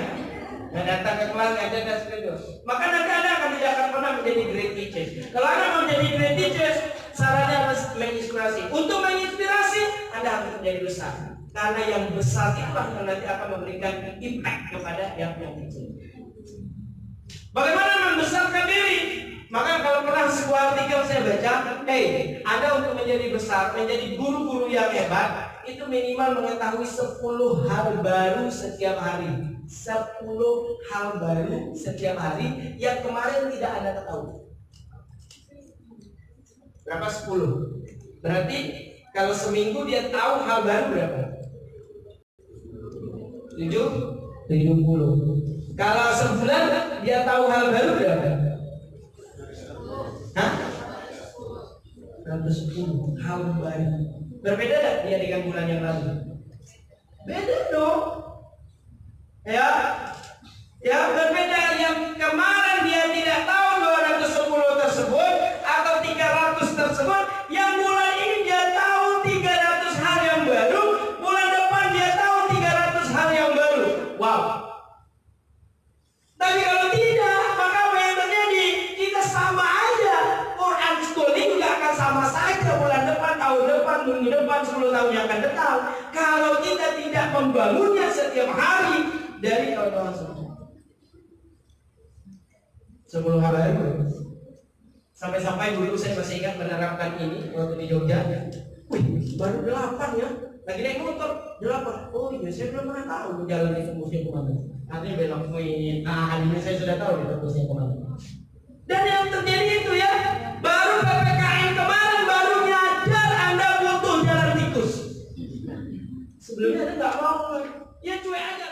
S1: Nah, datang ke kelas aja dan sebagainya. Maka nanti Anda tidak akan pernah menjadi great teachers. Kalau Anda mau menjadi great teachers, sarannya harus menginspirasi. Untuk menginspirasi, Anda harus menjadi besar. Karena yang besar itulah yang nanti akan memberikan impact kepada yang kecil. Bagaimana membesarkan diri? Maka kalau pernah sebuah artikel saya baca, Anda untuk menjadi besar, menjadi guru-guru yang hebat, itu minimal mengetahui 10 hal baru setiap hari. 10 hal baru setiap hari yang kemarin tidak Anda ketahui. Berapa 10? Berarti kalau seminggu dia tahu hal baru berapa? 70. Kalau sebulan dia tahu hal baru berapa? 110 hal baru. Berbeda tak dia dengan bulan yang lalu? Beda dong. Ya berbeda. Yang kemarin dia tidak tahu 210 tersebut atau 300 tersebut, yang bulan ini dia tahu 300 hal yang baru, bulan depan dia tahu 300 hal yang baru. Wow. Tapi kalau tidak, maka apa yang terjadi? Kita sama aja. Quran schooling nggak akan sama saja bulan depan, tahun depan, minggu depan, 10 tahun yang akan datang. Kalau kita tidak membangunnya setiap hari dari kawan-kawan semua. 10 hari baru. Sampai-sampai dulu saya masih ingat menerapkan ini waktu di Jogja. Baru 8 ya. Lagi naik motor 8. Oh iya, saya belum pernah tahu jalan itu tembusnya kemana. Nanti belok ini. Ini saya sudah tahu tembusnya kemana. Dan yang terjadi itu ya, baru PPKM kemarin baru nyadar Anda butuh jalan tikus. Sebelumnya Anda nggak mau, ya cuek aja.